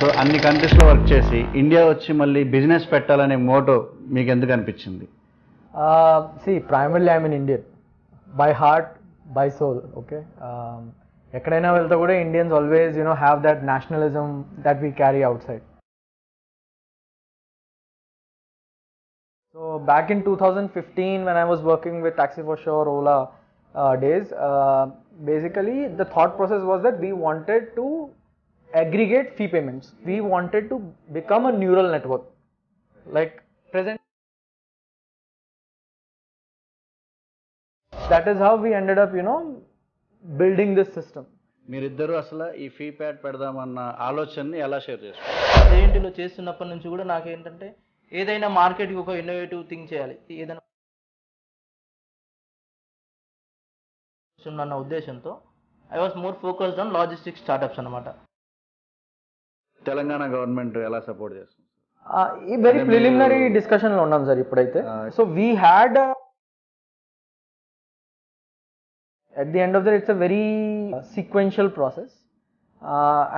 So అన్ని కంట్రీస్లో work చేసి ఇండియా వచ్చి మళ్ళీ బిజినెస్ పెట్టాలనే మోటో మీకు ఎందుకు అనిపించింది? See, primarily I'm an Indian. By heart, by soul, okay? ఎక్కడైనా వెళ్తే కూడా Indians always have that nationalism that we carry out side. So back in 2015 when I was working with Taxi for Sure, Ola days, basically the thought process was that we wanted to aggregate fee payments. We wanted to become a neural network. Like present, that is how we ended up, building this system. మీరిద్దరూ అసలు ఈ ఫీప్యాడ్ పెడదామన్న ఆలోచనని ఎలా share చేస్తారు? జేఎన్టీలో చేస్తున్నప్పటి నుంచి కూడా నాకేంటంటే ఏదైనా మార్కెట్కి ఒక ఇన్నోవేటివ్ థింగ్ చేయాలి, ఏదైనా అన్న ఉద్దేశంతో I was more focused on logistics startups అనమాట. తెలంగాణ గవర్నమెంట్ ఎలా సపోర్ట్ చేస్తుంది? ఈ వెరీ ప్రిలిమినరీ డిస్కషన్లో ఉన్నాం సార్ ఇప్పుడైతే. So we had at the end of the day, it's a very sequential process,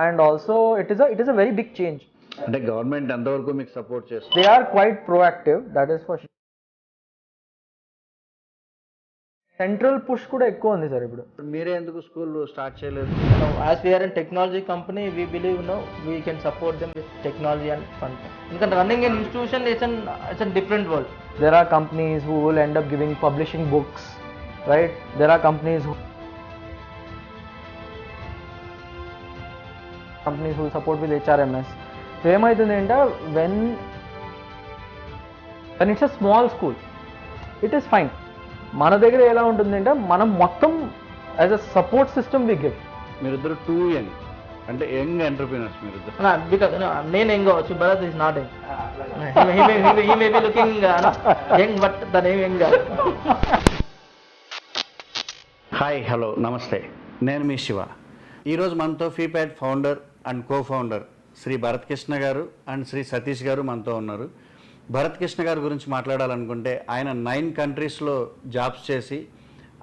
and also it is a very big change. అంటే government ఎంతవరకు మీకు సపోర్ట్ చేస్తుంది? They are quite proactive, that is for sure. Central push కూడా ఎక్కువ ఉంది sir ఇప్పుడు. మీరే ఎందుకు స్కూల్ స్టార్ట్ చేయలేదు? As we're in technology company we believe we can support them with technology and fund. ఎందుకంటే running an institution it's a different world. There are companies who will end up giving publishing books, right? There are companies who will support with HRMS. So ఏమవుతుంది అంటే when it's a small school, it is fine. మన దగ్గర ఎలా ఉంటుంది అంటే మనం మొత్తం as a support system we give. మీరిద్దరు టూ యంగ్, అంటే యంగ్ ఎంటర్ప్రీనర్స్ మీరిద్దరు. బికాస్ నేను యంగ్ అవచ్చు, Bharat is not young. He may be looking young but the name young. Hi, hello, నమస్తే. నేను మీ శివ. ఈరోజు మనతో Feepad founder and co founder Shri Bharat Krishna garu and Shri Satish గారు మనతో ఉన్నారు. భరత్ కృష్ణ గారి గురించి మాట్లాడాలనుకుంటే ఆయన 9 కంట్రీస్లో జాబ్స్ చేసి,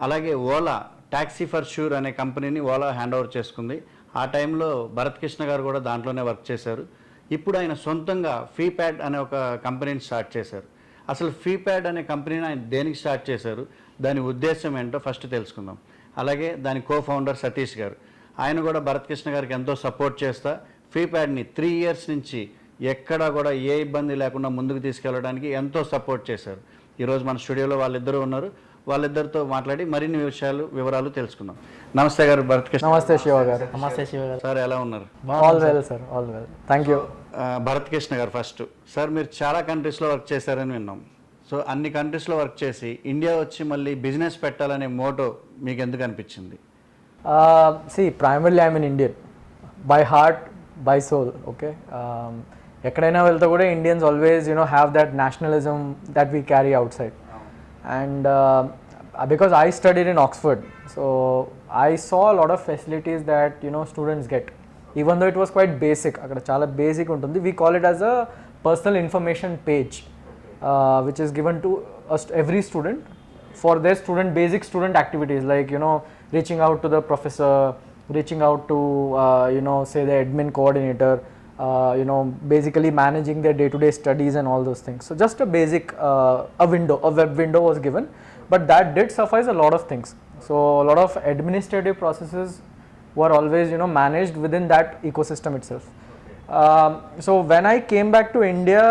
అలాగే ఓలా ట్యాక్సీ ఫర్ షూర్ అనే కంపెనీని ఓలా హ్యాండ్ ఓవర్ చేసుకుంది. ఆ టైంలో భరత్ కృష్ణ గారు కూడా దాంట్లోనే వర్క్ చేశారు. ఇప్పుడు ఆయన సొంతంగా ఫీప్యాడ్ అనే ఒక కంపెనీని స్టార్ట్ చేశారు. అసలు ఫీప్యాడ్ అనే కంపెనీని ఆయన దేనికి స్టార్ట్ చేశారు, దాని ఉద్దేశం ఏంటో ఫస్ట్ తెలుసుకుందాం. అలాగే దాని కో ఫౌండర్ సతీష్ గారు, ఆయన కూడా భరత్ కృష్ణ గారికి ఎంతో సపోర్ట్ చేస్తా ఫీప్యాడ్ని 3 ఇయర్స్ నుంచి ఎక్కడా కూడా ఏ ఇబ్బంది లేకుండా ముందుకు తీసుకెళ్ళడానికి ఎంతో సపోర్ట్ చేశారు. ఈరోజు మన స్టూడియోలో వాళ్ళిద్దరూ ఉన్నారు. వాళ్ళిద్దరితో మాట్లాడి మరిన్ని వివరాలు తెలుసుకుందాం. నమస్తే గారు భరత్ కృష్ణ. నమస్తే శివ గారు. నమస్తే శివ గారు. సార్ ఎలా ఉన్నారు? All well sir, all well, thank you. Bharat Krishna గారు, ఫస్ట్ సార్ మీరు చాలా కంట్రీస్లో వర్క్ చేశారని విన్నాం. సో అన్ని కంట్రీస్లో వర్క్ చేసి ఇండియా వచ్చి మళ్ళీ బిజినెస్ పెట్టాలనే మోటో మీకు ఎందుకు అనిపించింది? See, primarily I'm an Indian. By heart, by soul, okay? ఎక్కడైనా వెళ్తే కూడా Indians always have that nationalism that we carry out side. And because I studied in Oxford, so I saw lot of facilities that students get, even though it was quite basic. అక్కడ చాలా basic ఉంటుంది. We call it as a personal information page which is given to every student for their basic student activities, like reaching out to the professor, reaching out to say the admin coordinator, basically managing their day-to-day studies and all those things. So just a basic a web window was given, but that did suffice a lot of things. So a lot of administrative processes were always managed within that ecosystem itself. So when I came back to India,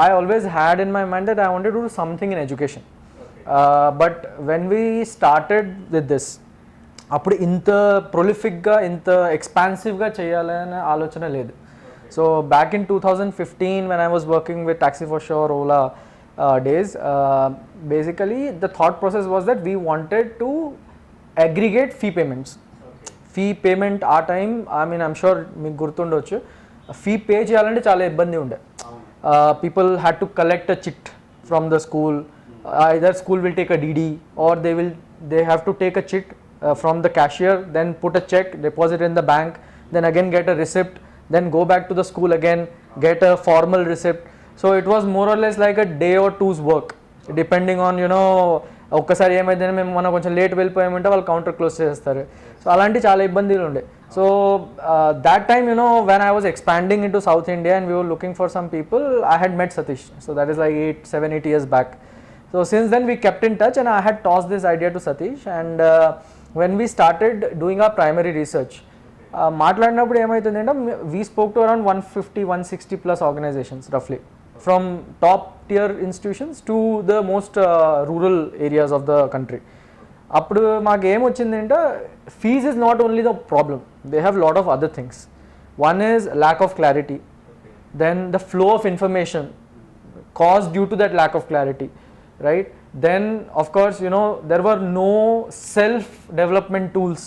I always had in my mind that I wanted to do something in education. But when we started with this, అప్పుడు ఇంత ప్రొలిఫిక్గా ఇంత ఎక్స్పాన్సివ్గా చేయాలనే ఆలోచన లేదు. So back in 2015 when I was working with Taxi for Sure, Ola days, basically the thought process was that we wanted to aggregate fee payments. Fee payment ఆ time, I mean I'm sure మీకు గుర్తుండొచ్చు, fee pay చేయాలంటే చాలా ఇబ్బంది ఉండే. People had to collect a chit from the school. Either school will take a DD or they have to take a chit from the cashier, then put a check, deposit in the bank, then again get a receipt, then go back to the school again, get a formal receipt. So it was more or less like a day or two's work, depending on ఒక్కసారి ఏమైందని మేము మనం కొంచెం late వెళ్ళిపోయామంటే వాళ్ళు counter close చేస్తారు. So అలాంటి చాలా ఇబ్బందులు ఉండే. So that time, you know, when I was expanding into South India and we were looking for some people, I had met Satish. So that is like 8 years back. So since then we kept in touch, and I had tossed this idea to Satish, and when we started doing our primary research, మాట్లాడినప్పుడు ఏమవుతుందంటే we spoke to around 150-160 plus organizations roughly, from top tier institutions to the most rural areas of the country. అప్పుడు మాకు ఏమొచ్చిందంటే fees is not only the problem, they have lot of other things. One is lack of clarity, then the flow of information caused due to that lack of clarity, right? Then of course, you know, there were no self development tools,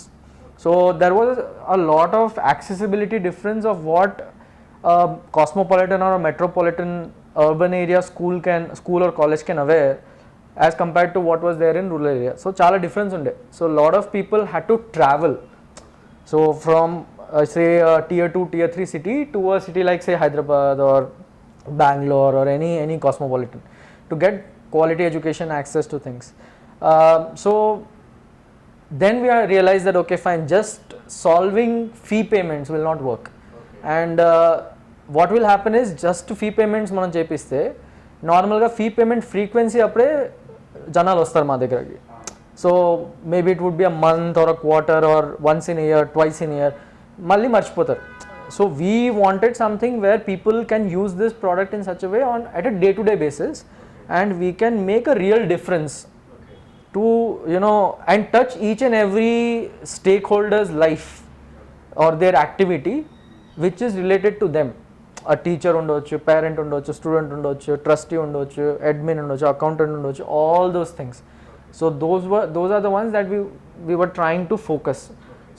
so there was a lot of accessibility difference of what a cosmopolitan or a metropolitan urban area school or college can aware as compared to what was there in rural area. So chala difference unde. So lot of people had to travel, so from say a tier 2 tier 3 city to a city like say Hyderabad or Bangalore or any cosmopolitan to get quality education, access to things. So then we realized that okay fine, just solving fee payments will not work. And what will happen is, just fee payments మనం చేపిస్తే నార్మల్గా fee payment frequency అప్పుడే జనాలు వస్తారు మా దగ్గరకి. So maybe it would be a month or a quarter or once in year, twice in year, మళ్ళీ మర్చిపోతారు. So we wanted something where people can use this product in such a way on at a day to day basis, and we can make a real difference to, you know, and touch each and every stakeholder's life or their activity which is related to them. A teacher undochu, parent undochu, student undochu, trustee undochu, admin undochu, accountant undochu, all those things. So those are the ones that we were trying to focus.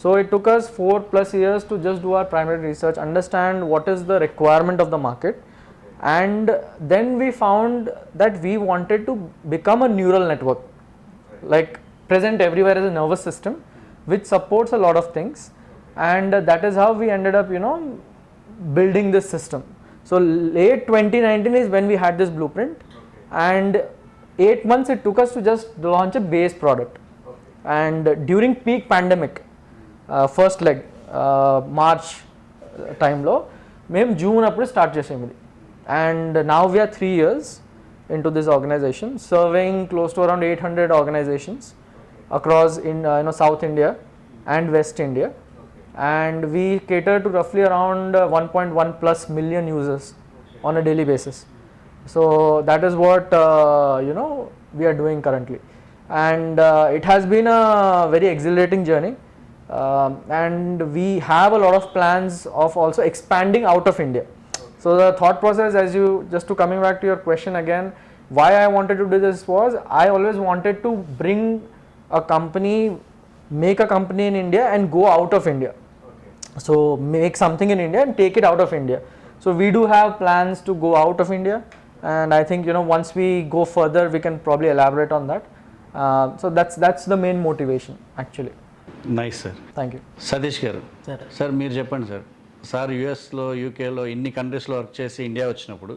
So it took us 4+ years to just do our primary research, understand what is the requirement of the market, and then we found that we wanted to become a neural network, like present everywhere as a nervous system which supports a lot of things, and that is how we ended up, you know, building this system. So late 2019 is when we had this blueprint, and 8 months it took us to just launch a base product. And during peak pandemic, first leg March time lo మేము June అప్పుడు start చేసాము ఇది. And now we are 3 years into this organization, serving close to around 800 organizations across in South India and West India, and we cater to roughly around 1.1+ million users on a daily basis. So that is what we are doing currently, and it has been a very exhilarating journey, and we have a lot of plans of also expanding out of India. So the thought process, just to coming back to your question again, why I wanted to do this was, I always wanted to bring a company, make a company in India and go out of India. So make something in India and take it out of India. So we do have plans to go out of India, and I think, you know, once we go further we can probably elaborate on that. So that's the main motivation actually. Nice sir. Thank you. Satish గారు, Sir. Sir మీరు చెప్పండి sir. Sir యూఎస్లో, యూకేలో ఇన్ని కంట్రీస్లో work చేసి India వచ్చినప్పుడు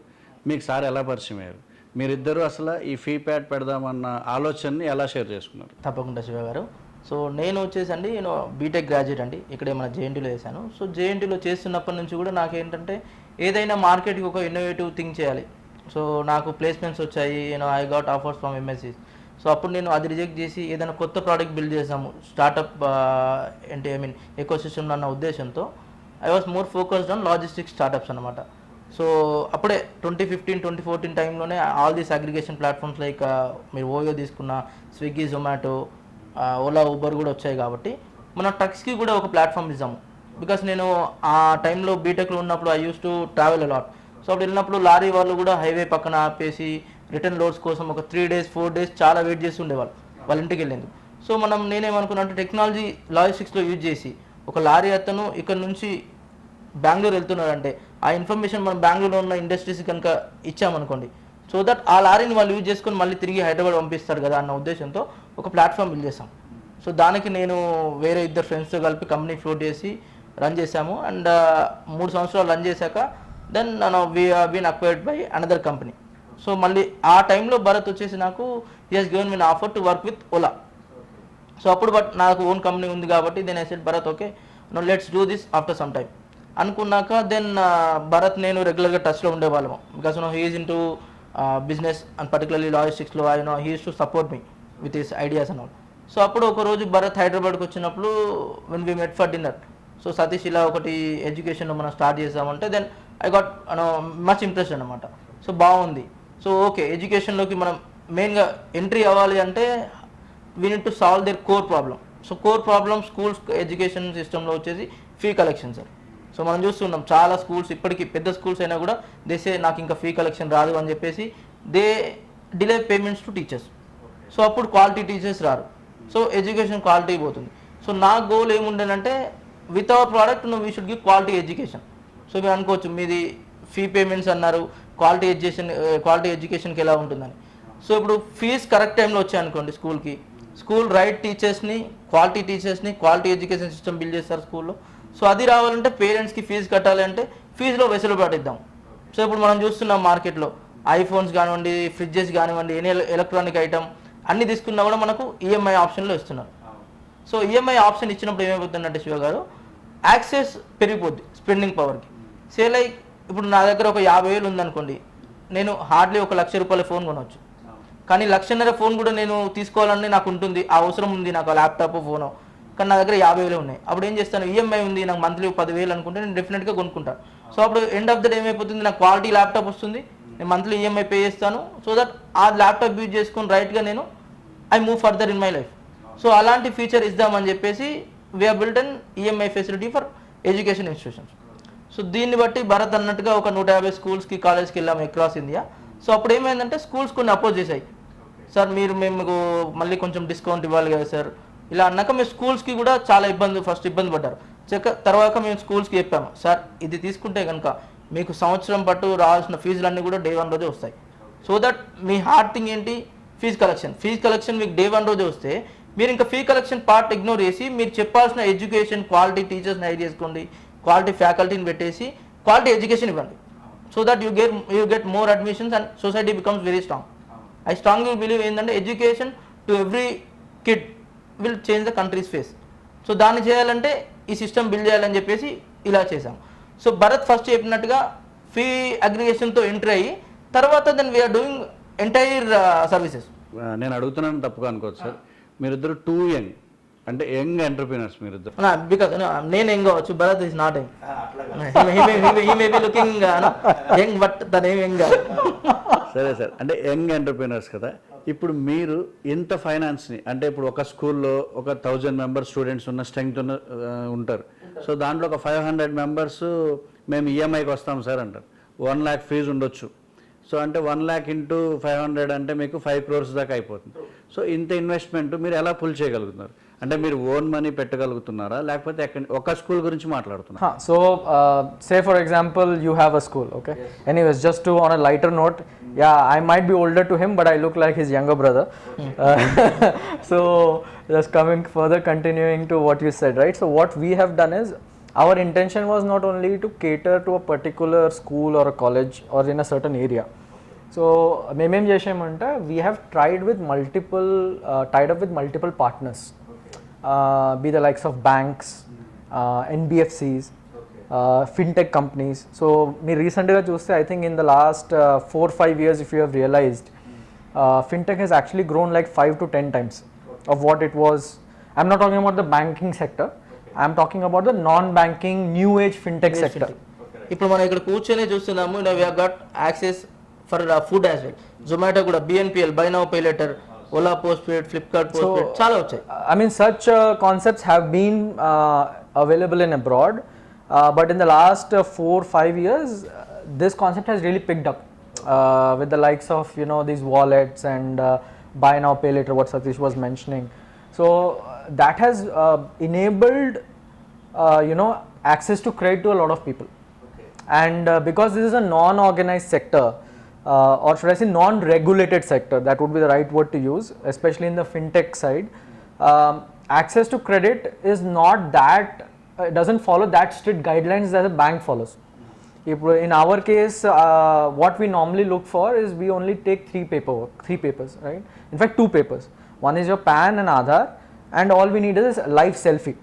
మీకు సార్ ఎలా పరిచయం అయ్యారు? మీరిద్దరూ అసలు ఈ ఫీప్యాడ్ పెడదామన్న ఆలోచనని ఎలా షేర్ చేసుకున్నారు? తప్పకుండా శివ గారు. సో నేను వచ్చేసి అండి, నేను బీటెక్ గ్రాడ్యుయేట్ అండి, ఇక్కడే మన జేఎన్టీలో చేశాను. సో జేఎన్టీలో చేస్తున్నప్పటి నుంచి కూడా నాకేంటంటే ఏదైనా మార్కెట్కి ఒక ఇన్నోవేటివ్ థింగ్ చేయాలి. సో నాకు ప్లేస్మెంట్స్ వచ్చాయి, I got offers from MSc. So అప్పుడు నేను అది రిజెక్ట్ చేసి ఏదైనా కొత్త ప్రోడక్ట్ బిల్డ్ చేసాము, స్టార్టప్ ఎకో సిస్టమ్ అన్న ఉద్దేశంతో I was more focused on logistics startups అనమాట. సో అప్పుడే 2015-2014 టైంలోనే all these aggregation platforms like మీరు ఓయో తీసుకున్న, స్విగ్గీ, జొమాటో, ఓలా, ఊబర్ కూడా వచ్చాయి. కాబట్టి మన ట్రక్స్కి కూడా ఒక ప్లాట్ఫామ్ ఇద్దాము. బికాస్ నేను ఆ టైంలో బీటెక్లో ఉన్నప్పుడు I use to travel allot. So అప్పుడు వెళ్ళినప్పుడు లారీ వాళ్ళు కూడా హైవే పక్కన ఆపేసి రిటర్న్ లోడ్స్ కోసం ఒక 3 days 4 days చాలా వెయిట్ చేసి ఉండేవాళ్ళు వాళ్ళ ఇంటికి వెళ్ళేందుకు. సో నేనేమనుకున్నా అంటే టెక్నాలజీ లాజిస్టిక్స్లో యూజ్ చేసి ఒక లారీ అతను ఇక్కడ నుంచి బెంగళూరు వెళ్తున్నాడంటే ఆ ఇన్ఫర్మేషన్ మనం బెంగళూరులో ఉన్న ఇండస్ట్రీస్ కనుక ఇచ్చామనుకోండి, సో దట్ ఆ లారీని వాళ్ళు యూజ్ చేసుకొని మళ్ళీ తిరిగి హైదరాబాద్ పంపిస్తారు కదా అన్న ఉద్దేశంతో ఒక ప్లాట్ఫామ్ బిల్డ్ చేసాం. సో దానికి నేను వేరే 2 ఫ్రెండ్స్తో కలిపి కంపెనీ ఫ్లోట్ చేసి రన్ చేసాము. అండ్ 3 సంవత్సరాలు రన్ చేశాక then we been acquired by another company. So మళ్ళీ ఆ టైంలో భరత్ వచ్చేసి నాకు he has given me offer to work with Ola. So అప్పుడు బట్ నాకు ఓన్ కంపెనీ ఉంది కాబట్టి then I said Bharat okay let's do this after some time అనుకున్నాక దెన్ భరత్ నేను రెగ్యులర్గా టచ్లో ఉండేవాళ్ళము because he's into business and particularly లాజిస్టిక్స్లో he uses to support me with his ideas and all. So అప్పుడు ఒక రోజు భరత్ హైదరాబాద్కి వచ్చినప్పుడు when we met for dinner, so Satish ఇలా ఒకటి ఎడ్యుకేషన్ మనం స్టార్ట్ చేసామంటే then I got much interest అనమాట. సో బాగుంది, సో ఓకే ఎడ్యుకేషన్లోకి మనం మెయిన్గా ఎంట్రీ అవ్వాలి అంటే we need to solve their core problem. So core problem schools education సిస్టంలో వచ్చేసి ఫీ కలెక్షన్ సార్. సో మనం చూస్తున్నాం చాలా స్కూల్స్ ఇప్పటికీ పెద్ద స్కూల్స్ అయినా కూడా దేసే నాకు ఇంకా ఫీ కలెక్షన్ రాదు అని చెప్పేసి they delay payments to teachers. So అప్పుడు క్వాలిటీ టీచర్స్ రారు, సో ఎడ్యుకేషన్ క్వాలిటీ పోతుంది. సో నా గోల్ ఏముండేనంటే with our product we should give quality education. So మీరు అనుకోవచ్చు మీది ఫీ పేమెంట్స్ అన్నారు, క్వాలిటీ ఎడ్యుకేషన్కి ఎలా ఉంటుందని. సో ఇప్పుడు ఫీజ్ కరెక్ట్ టైంలో వచ్చాయి అనుకోండి స్కూల్కి, స్కూల్ రైట్ టీచర్స్ని క్వాలిటీ ఎడ్యుకేషన్ సిస్టమ్ బిల్డ్ చేస్తారు స్కూల్లో. సో అది రావాలంటే పేరెంట్స్కి ఫీజు కట్టాలి అంటే ఫీజులో వెసులుబాటు ఇద్దాం. సో ఇప్పుడు మనం చూస్తున్నాం మార్కెట్లో ఐఫోన్స్ కానివ్వండి, ఫ్రిడ్జెస్ కానివ్వండి, ఎనీ ఎలక్ట్రానిక్ ఐటమ్ అన్ని తీసుకున్నా కూడా మనకు ఈఎంఐ ఆప్షన్లో ఇస్తున్నారు. సో ఈఎంఐ ఆప్షన్ ఇచ్చినప్పుడు ఏమైపోతుందంటే శివ గారు యాక్సెస్ పెరిగిపోద్ది స్పెండింగ్ పవర్కి. సే లైక్ ఇప్పుడు నా దగ్గర ఒక 50,000 ఉందనుకోండి, నేను హార్డ్లీ ఒక ₹1,00,000 ఫోన్ కొనవచ్చు. కానీ 1,50,000 ఫోన్ కూడా నేను తీసుకోవాలని నాకు ఉంటుంది, ఆ అవసరం ఉంది నాకు, ల్యాప్టాప్ ఫోను, కానీ నా దగ్గర 50,000 ఉన్నాయి. అప్పుడు ఏం చేస్తాను, ఈఎంఐ ఉంది నాకు మంత్లీ 10,000 అనుకుంటే నేను డెఫినెట్గా కొనుక్కుంటాను. సో అప్పుడు ఎండ్ ఆఫ్ ద డే ఏమైపోతుంది, నాకు క్వాలిటీ ల్యాప్టాప్ వస్తుంది, నేను మంత్లీ ఈఎంఐ పే చేస్తాను. సో దట్ ఆ ల్యాప్టాప్ యూజ్ చేసుకొని రైట్గా నేను I move further in my life. So అలాంటి ఫీచర్ ఇద్దామని చెప్పేసి we're built an EMI facility for education institutions. So దీన్ని బట్టి భరత్ అన్నట్టుగా ఒక 150 స్కూల్స్కి కాలేజ్కి వెళ్ళాము అక్రాస్ ఇండియా. సో అప్పుడు ఏమైందంటే స్కూల్స్ కొన్ని అపోజ్ చేశాయి, సార్ మేము మళ్ళీ కొంచెం డిస్కౌంట్ ఇవ్వాలి కదా సార్, ఇలా అన్నాక మేము స్కూల్స్కి కూడా చాలా ఫస్ట్ ఇబ్బంది పడ్డారు. తర్వాత మేము స్కూల్స్కి చెప్పాము, సార్ ఇది తీసుకుంటే కనుక మీకు సంవత్సరం పట్టు రావాల్సిన ఫీజులన్నీ కూడా డే 1 రోజే వస్తాయి. So that me hard thing ఏంటి, ఫీజు కలెక్షన్ మీకు డే 1 రోజే వస్తే మీరు ఇంకా ఫీ కలెక్షన్ పార్ట్ ఇగ్నోర్ చేసి మీరు చెప్పాల్సిన ఎడ్యుకేషన్ క్వాలిటీ టీచర్స్ని హైర్ చేసుకోండి, క్వాలిటీ ఫ్యాకల్టీని పెట్టేసి క్వాలిటీ ఎడ్యుకేషన్ ఇవ్వండి. So that you get more admissions and society becomes very strong. I strongly believe ఏంటంటే education to every kid will change the country's face. So దాన్ని చేయాలంటే ఈ సిస్టమ్ బిల్డ్ చేయాలని చెప్పేసి ఇలా చేసాం. సో భరత్ ఫస్ట్ చెప్పినట్టుగా ఫీ అగ్రిగేషన్తో ఎంట్రీ అయ్యి తర్వాత then we're doing entire services. నేను అడుగుతున్నాను తప్పుగా అనుకోవచ్చు సార్, మీరిద్దరు టూ యంగ్, అంటే యంగ్ ఎంటర్ప్రీనర్స్ మీరిద్దరు. బికాస్ నేను యంగ్ కావచ్చు, Bharat is not young. He may be looking young but తన ఏం యంగ్. సరే సార్, అంటే యంగ్ ఎంటర్ప్రీనర్స్ కదా. ఇప్పుడు మీరు ఇంత ఫైనాన్స్ని, అంటే ఇప్పుడు ఒక స్కూల్లో ఒక 1000 మెంబర్స్ స్టూడెంట్స్ ఉన్న స్ట్రెంగ్త్ ఉంటారు. సో దాంట్లో ఒక 500 మెంబర్స్ మేము ఈఎంఐకి వస్తాం సార్ అంటారు. 1 lakh ఫీజు ఉండొచ్చు. సో అంటే 1 lakh ఇంటూ 500 అంటే మీకు 5 crores దాకా అయిపోతుంది. సో ఇంత ఇన్వెస్ట్మెంట్ మీరు ఎలా పుల్ చేయగలుగుతున్నారు? అంటే మీరు ఓన్ మనీ పెట్టగలుగుతున్నారా, లేకపోతే ఒక స్కూల్ గురించి మాట్లాడుతున్నారు? So say for example you have a school, okay? Anyways, just to on a lighter note, yeah, I might be older to him but I look like his younger brother. So just coming further, continuing to what you said, right? So what we have done is, our intention was not only to cater to a particular school or a college or in a certain area. So మేమేం చేసామంటే we have tied up with multiple partners, be the likes of banks, NBFCs, fintech companies. So మీరు రీసెంట్గా చూస్తే I think in the last 4-5 years, if you have realized, fintech has actually grown like 5 to 10 times of what it was. I'm not talking about the banking sector, I'm talking about the non-banking new age fintech sector. ఇప్పుడు మనం ఇక్కడ కూర్చొని చూస్తున్నాము, we have got access for food as well. Zomato కూడా BNPL, buy now pay later, Ola postpaid, Flipkart postpaid, చాలా వచ్చాయి. I mean such concepts have been available in abroad, but in the last 4-5 years this concept has really picked up with the likes of these wallets and buy now pay later, what Satish was mentioning. So that has enabled access to credit to a lot of people. And because this is a non-organized sector, or should I say non-regulated sector, that would be the right word to use, especially in the fintech side, access to credit is not that, it doesn't follow that strict guidelines that a bank follows. In our case, what we normally look for is we only take 3 papers, right? In fact 2 papers. One is your PAN and Aadhaar, and all we need is live selfie.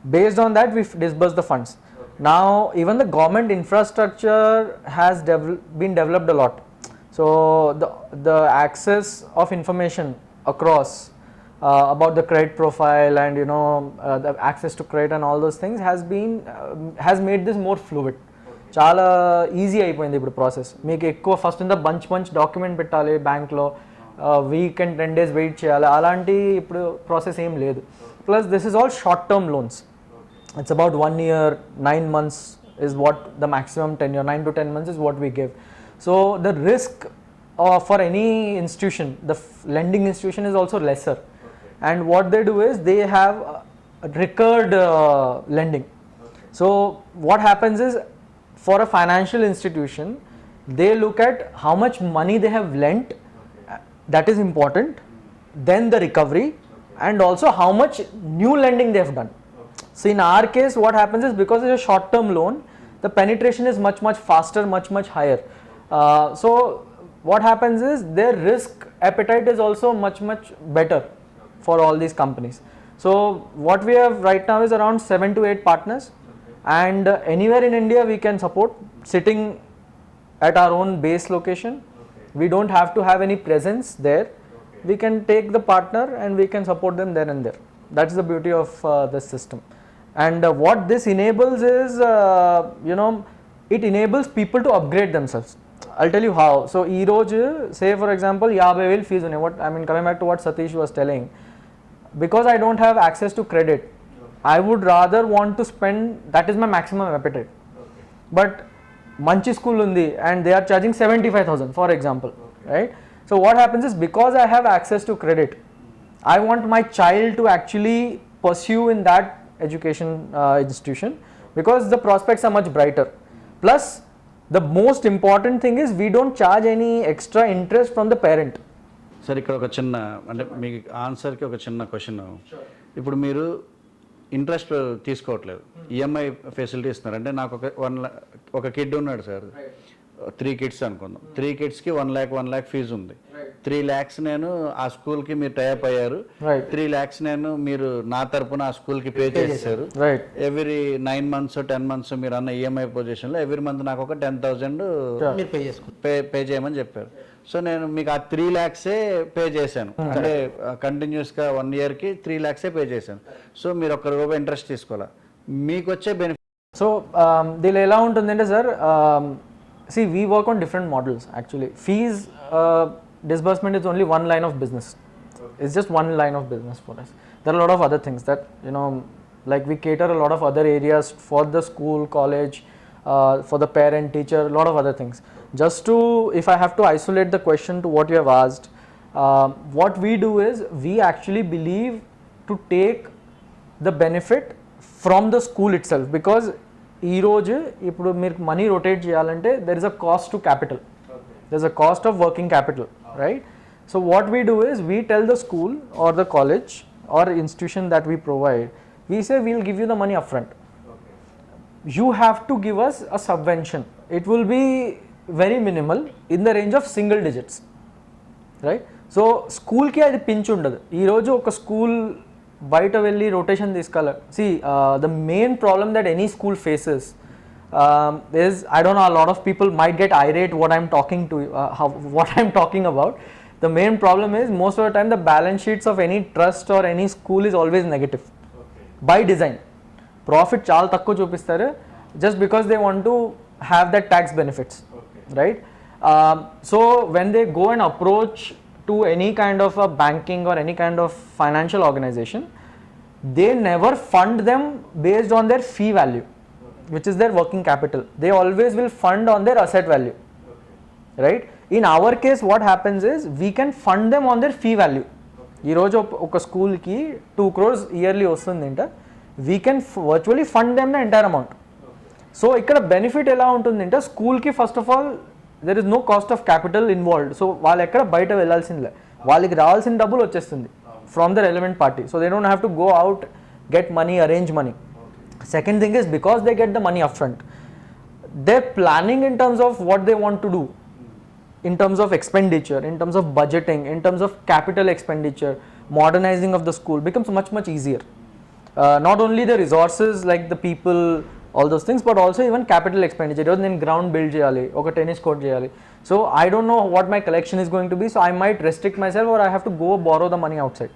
Based on that, we disburse the funds. Now even the government infrastructure has been developed a lot. So the access of information across about the credit profile and the access to credit and all those things has made this more fluid. చాలా easy అయిపోయింది ఇప్పుడు process. మీకు ఎక్కువ first ఇంత bunch document పెట్టాలి బ్యాంక్లో, week and 10 days wait చేయాలి, అలాంటి ఇప్పుడు ప్రాసెస్ ఏం లేదు. Plus this is all short term loans. It's about 1 year, 9 months is what the maximum tenure, 9 to 10 months is what we give. So the risk for any institution, the lending institution is also lesser. And what they do is they have recurred lending. So what happens is, for a financial institution, they look at how much money they have lent, that is important, then the recovery, and also how much new lending they have done. So in our case, what happens is, because it's a short term loan, the penetration is much faster, much higher. So what happens is, their risk appetite is also much better for all these companies. So what we have right now is around 7 to 8 partners, and anywhere in India we can support, sitting at our own base location. We don't have to have any presence there. We can take the partner and we can support them there and there. That's the beauty of this system. And what this enables is, it enables people to upgrade themselves. I'll tell you how. So ee roju, say for example 50,000 fees unnayi. What I mean, coming back to what Satish was telling, because I don't have access to credit, I would rather want to spend, that is my maximum appetite. But manchi school undi and they are charging 75,000 for example, right? So what happens is, because I have access to credit, I want my child to actually pursue in that education institution, because the prospects are much brighter. Plus the most important thing is, we don't charge any extra interest from the parent. Sir ఇక్కడ ఒక చిన్న, అంటే మీ ఆన్సర్కి ఒక చిన్న question. ఇప్పుడు మీరు interest తీసుకోవట్లేదు, EMI facility ఇస్తున్నారు. అంటే నాకు ఒక కిడ్ ఉన్నాడు సార్, 3 kids అనుకుందాం. 3 kidsకి 1 lakh ఫీజు ఉంది. 3 lakhs నేను ఆ స్కూల్కి మీరు టైప్ అయ్యారు. 3 lakhs నేను మీరు నా తరపున ఆ స్కూల్కి పే చేశారు. ఎవ్రీ 9 months 10 months మీరు అన్న ఈఎంఐ పొజిషన్లో ఎవ్రీ మంత్ నాకు ఒక 10,000 పే చేయమని చెప్పారు. సో నేను మీకు ఆ 3 lakhs పే చేశాను. అంటే కంటిన్యూస్గా 1 yearకి 3 lakhs పే చేశాను. సో మీరు ₹1 ఇంట్రెస్ట్ తీసుకోవాలా, మీకు వచ్చే బెనిఫిట్? సో దీనిలో ఎలా ఉంటుందంటే sir, see, we work on different models actually. Fees disbursement is only one line of business. It's just one line of business for us. There are a lot of other things that, like we cater a lot of other areas for the school, college, for the parent, teacher, a lot of other things. Just to, if I have to isolate the question to what you have asked, what we do is, we actually believe to take the benefit from the school itself, because ఈ రోజు ఇప్పుడు మీరు money rotate చేయాలంటే there is a cost to capital, there is a cost of working capital, right? So what we do is, we tell the school or the college or institution that we provide, we say we'll give you the money up front. You have to give us a subvention. It will be very minimal, in the range of single digits, right? So school ki adi pinch undadu. Ee roju oka school బయట వెళ్ళి rotation తీసుకోవాలి. See the main problem that any school faces is, I don't know, a lot of people might get irate what I'm talking about. The main problem is, most of the time the balance sheets of any trust or any school is always negative by design. Profit చాలా తక్కువ చూపిస్తారు just because they want to have that tax benefits, right? So when they go and approach to any kind of a banking or any kind of financial organization, they never fund them based on their fee value, which is their working capital. They always will fund on their asset value, right? In our case, what happens is, we can fund them on their fee value. ఈ రోజు ఒక స్కూల్కి 2 crores yearly వస్తుందంటే, we can virtually fund them the entire amount. So ఇక్కడ benefit ఎలా ఉంటుందంటే, స్కూల్కి first of all there is no cost of capital involved. So వాళ్ళు ఎక్కడ బయట వెళ్ళాల్సిందే, వాళ్ళకి రావాల్సిన డబ్బులు వచ్చేస్తుంది from the relevant party. So they don't have to go out, get money, arrange money. Second thing is, because they get the money upfront, they're planning in terms of what they want to do, in terms of expenditure, in terms of budgeting, in terms of capital expenditure, modernizing of the school becomes much easier. Not only the resources like the people, all those things, but also even capital expenditure. ఈరోజు నేను ground build చేయాలి, ఒక tennis court చేయాలి. So I don't know what my collection is going to be, so I might restrict myself or I have to go borrow the money outside.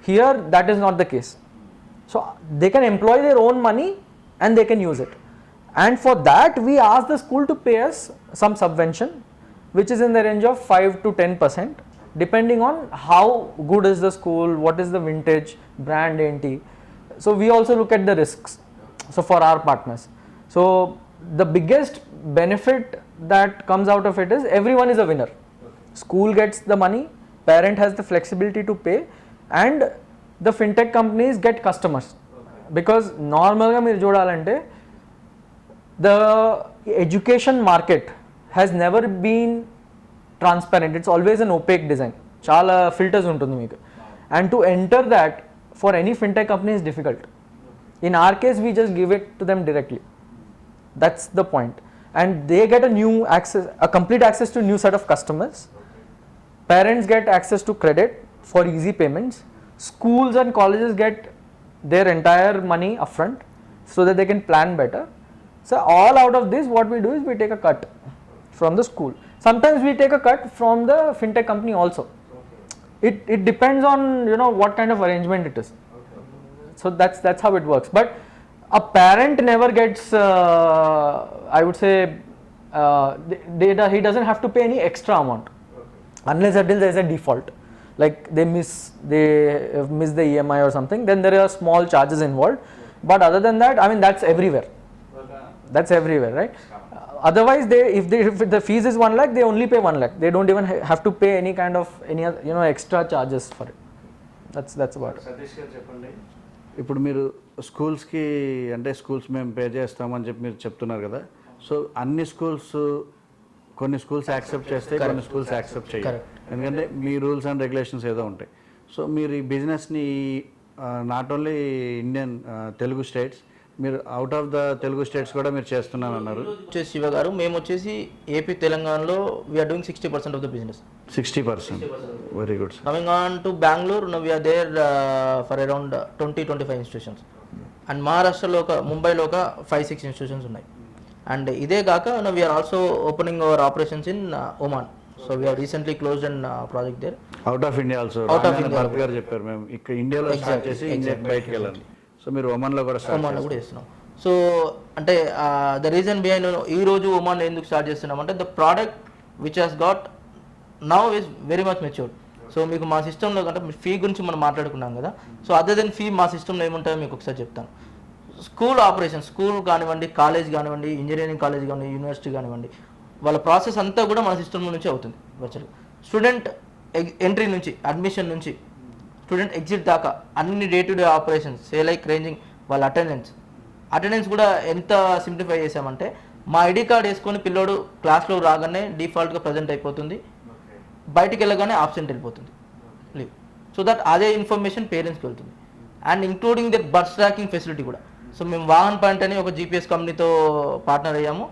Here that is not the case. So they can employ their own money and they can use it. And for that we ask the school to pay us some subvention which is in the range of 5 to 10% depending on how good is the school, what is the vintage, brand enti. So we also look at the risks, so for our partners. So the biggest benefit that comes out of it is everyone is a winner. School gets the money, parent has the flexibility to pay, and the fintech companies get customers. Because నార్మల్గా మీరు చూడాలంటే the education market has never been transparent. It's always an opaque design. చాలా filters ఉంటుంది మీకు, and to enter that for any fintech company is difficult. In our case we just give it to them directly. That's the point. And they get a new access, a complete access to new set of customers. Parents get access to credit for easy payments. Schools and colleges get their entire money upfront so that they can plan better. So all out of this what we do is we take a cut from the school. Sometimes we take a cut from the fintech company also. It depends on, you know, what kind of arrangement it is. So that's how it works. But a parent never gets I would say he doesn't have to pay any extra amount unless until there is a default, like they miss the EMI or something, then there are small charges involved. But other than that, I mean, that's everywhere, right? Otherwise if the fees is 1 lakh, they only pay 1 lakh. They don't even have to pay any kind of you know extra charges for it. That's about it. Satish గారు చెప్పండి, ఇప్పుడు మీరు స్కూల్స్కి అంటే schools మేము pay చేస్తామని చెప్పి మీరు చెప్తున్నారు కదా, సో అన్ని స్కూల్స్, కొన్ని స్కూల్స్ యాక్సెప్ట్ చేస్తే కొన్ని స్కూల్స్ యాక్సెప్ట్ చేయరు, ఎందుకంటే మీ రూల్స్ అండ్ రెగ్యులేషన్స్ ఏదో ఉంటాయి. సో మీరు ఈ బిజినెస్ని not only Indian Telugu states, మీరు out of the Telugu states కూడా మీరు చేస్తున్నాను అన్నారు. వచ్చేసి శివ గారు, మేము వచ్చేసి ఏపీ తెలంగాణలో we're doing 60% of the business. 60%, very good. Coming on to Bengaluru, we're there for around 20-25 institutions. And మహారాష్ట్రలో ముంబైలో ఒక 5-6 ఇన్స్టిట్యూషన్స్ ఉన్నాయి. అండ్ ఇదే కాక we're also opening our operations in Oman. So we're recently closed and project there. Out of India also. Out of India గారు చెప్పారు మేము ఇక్కడ ఇండియాలో స్టార్ట్ చేసి ఇండియాకి బయటకు వెళ్ళాలి. సో మీరు ఒమాన్లో కూడా చేస్తున్నాం. సో అంటే ద రీజన్ బిహైండ్ ఈ రోజు ఒమాన్లో ఎందుకు స్టార్ట్ చేస్తున్నాం అంటే the product which has got now is very much matured. So మీకు మా సిస్టంలో అంటే ఫీ గురించి మనం మాట్లాడుకున్నాం కదా, సో అదర్ దెన్ ఫీ మా సిస్టంలో ఏముంటాయో మీకు ఒకసారి చెప్తాను. స్కూల్ ఆపరేషన్, స్కూల్ కానివ్వండి, కాలేజ్ కానివ్వండి, ఇంజనీరింగ్ కాలేజ్ కానివ్వండి, యూనివర్సిటీ కానివ్వండి, వాళ్ళ ప్రాసెస్ అంతా కూడా మన సిస్టమ్ నుంచి అవుతుంది వర్చువల్. స్టూడెంట్ ఎంట్రీ నుంచి, అడ్మిషన్ నుంచి స్టూడెంట్ ఎగ్జిట్ దాకా అన్ని day to day operations, like ranging వాళ్ళ అటెండెన్స్ కూడా ఎంత సింప్లిఫై చేసామంటే మా ఐడి కార్డ్ వేసుకొని పిల్లోడు క్లాస్లో రాగానే డిఫాల్ట్గా ప్రజెంట్ అయిపోతుంది, బయటికి వెళ్ళగానే ఆబ్సెంట్ వెళ్ళిపోతుంది లీవ్. సో దట్ అదే ఇన్ఫర్మేషన్ పేరెంట్స్కి వెళ్తుంది. And including that birth tracking facility కూడా. సో మేము వాహన్ పాయింట్ అని ఒక జీపీఎస్ కంపెనీతో పార్ట్నర్ అయ్యాము.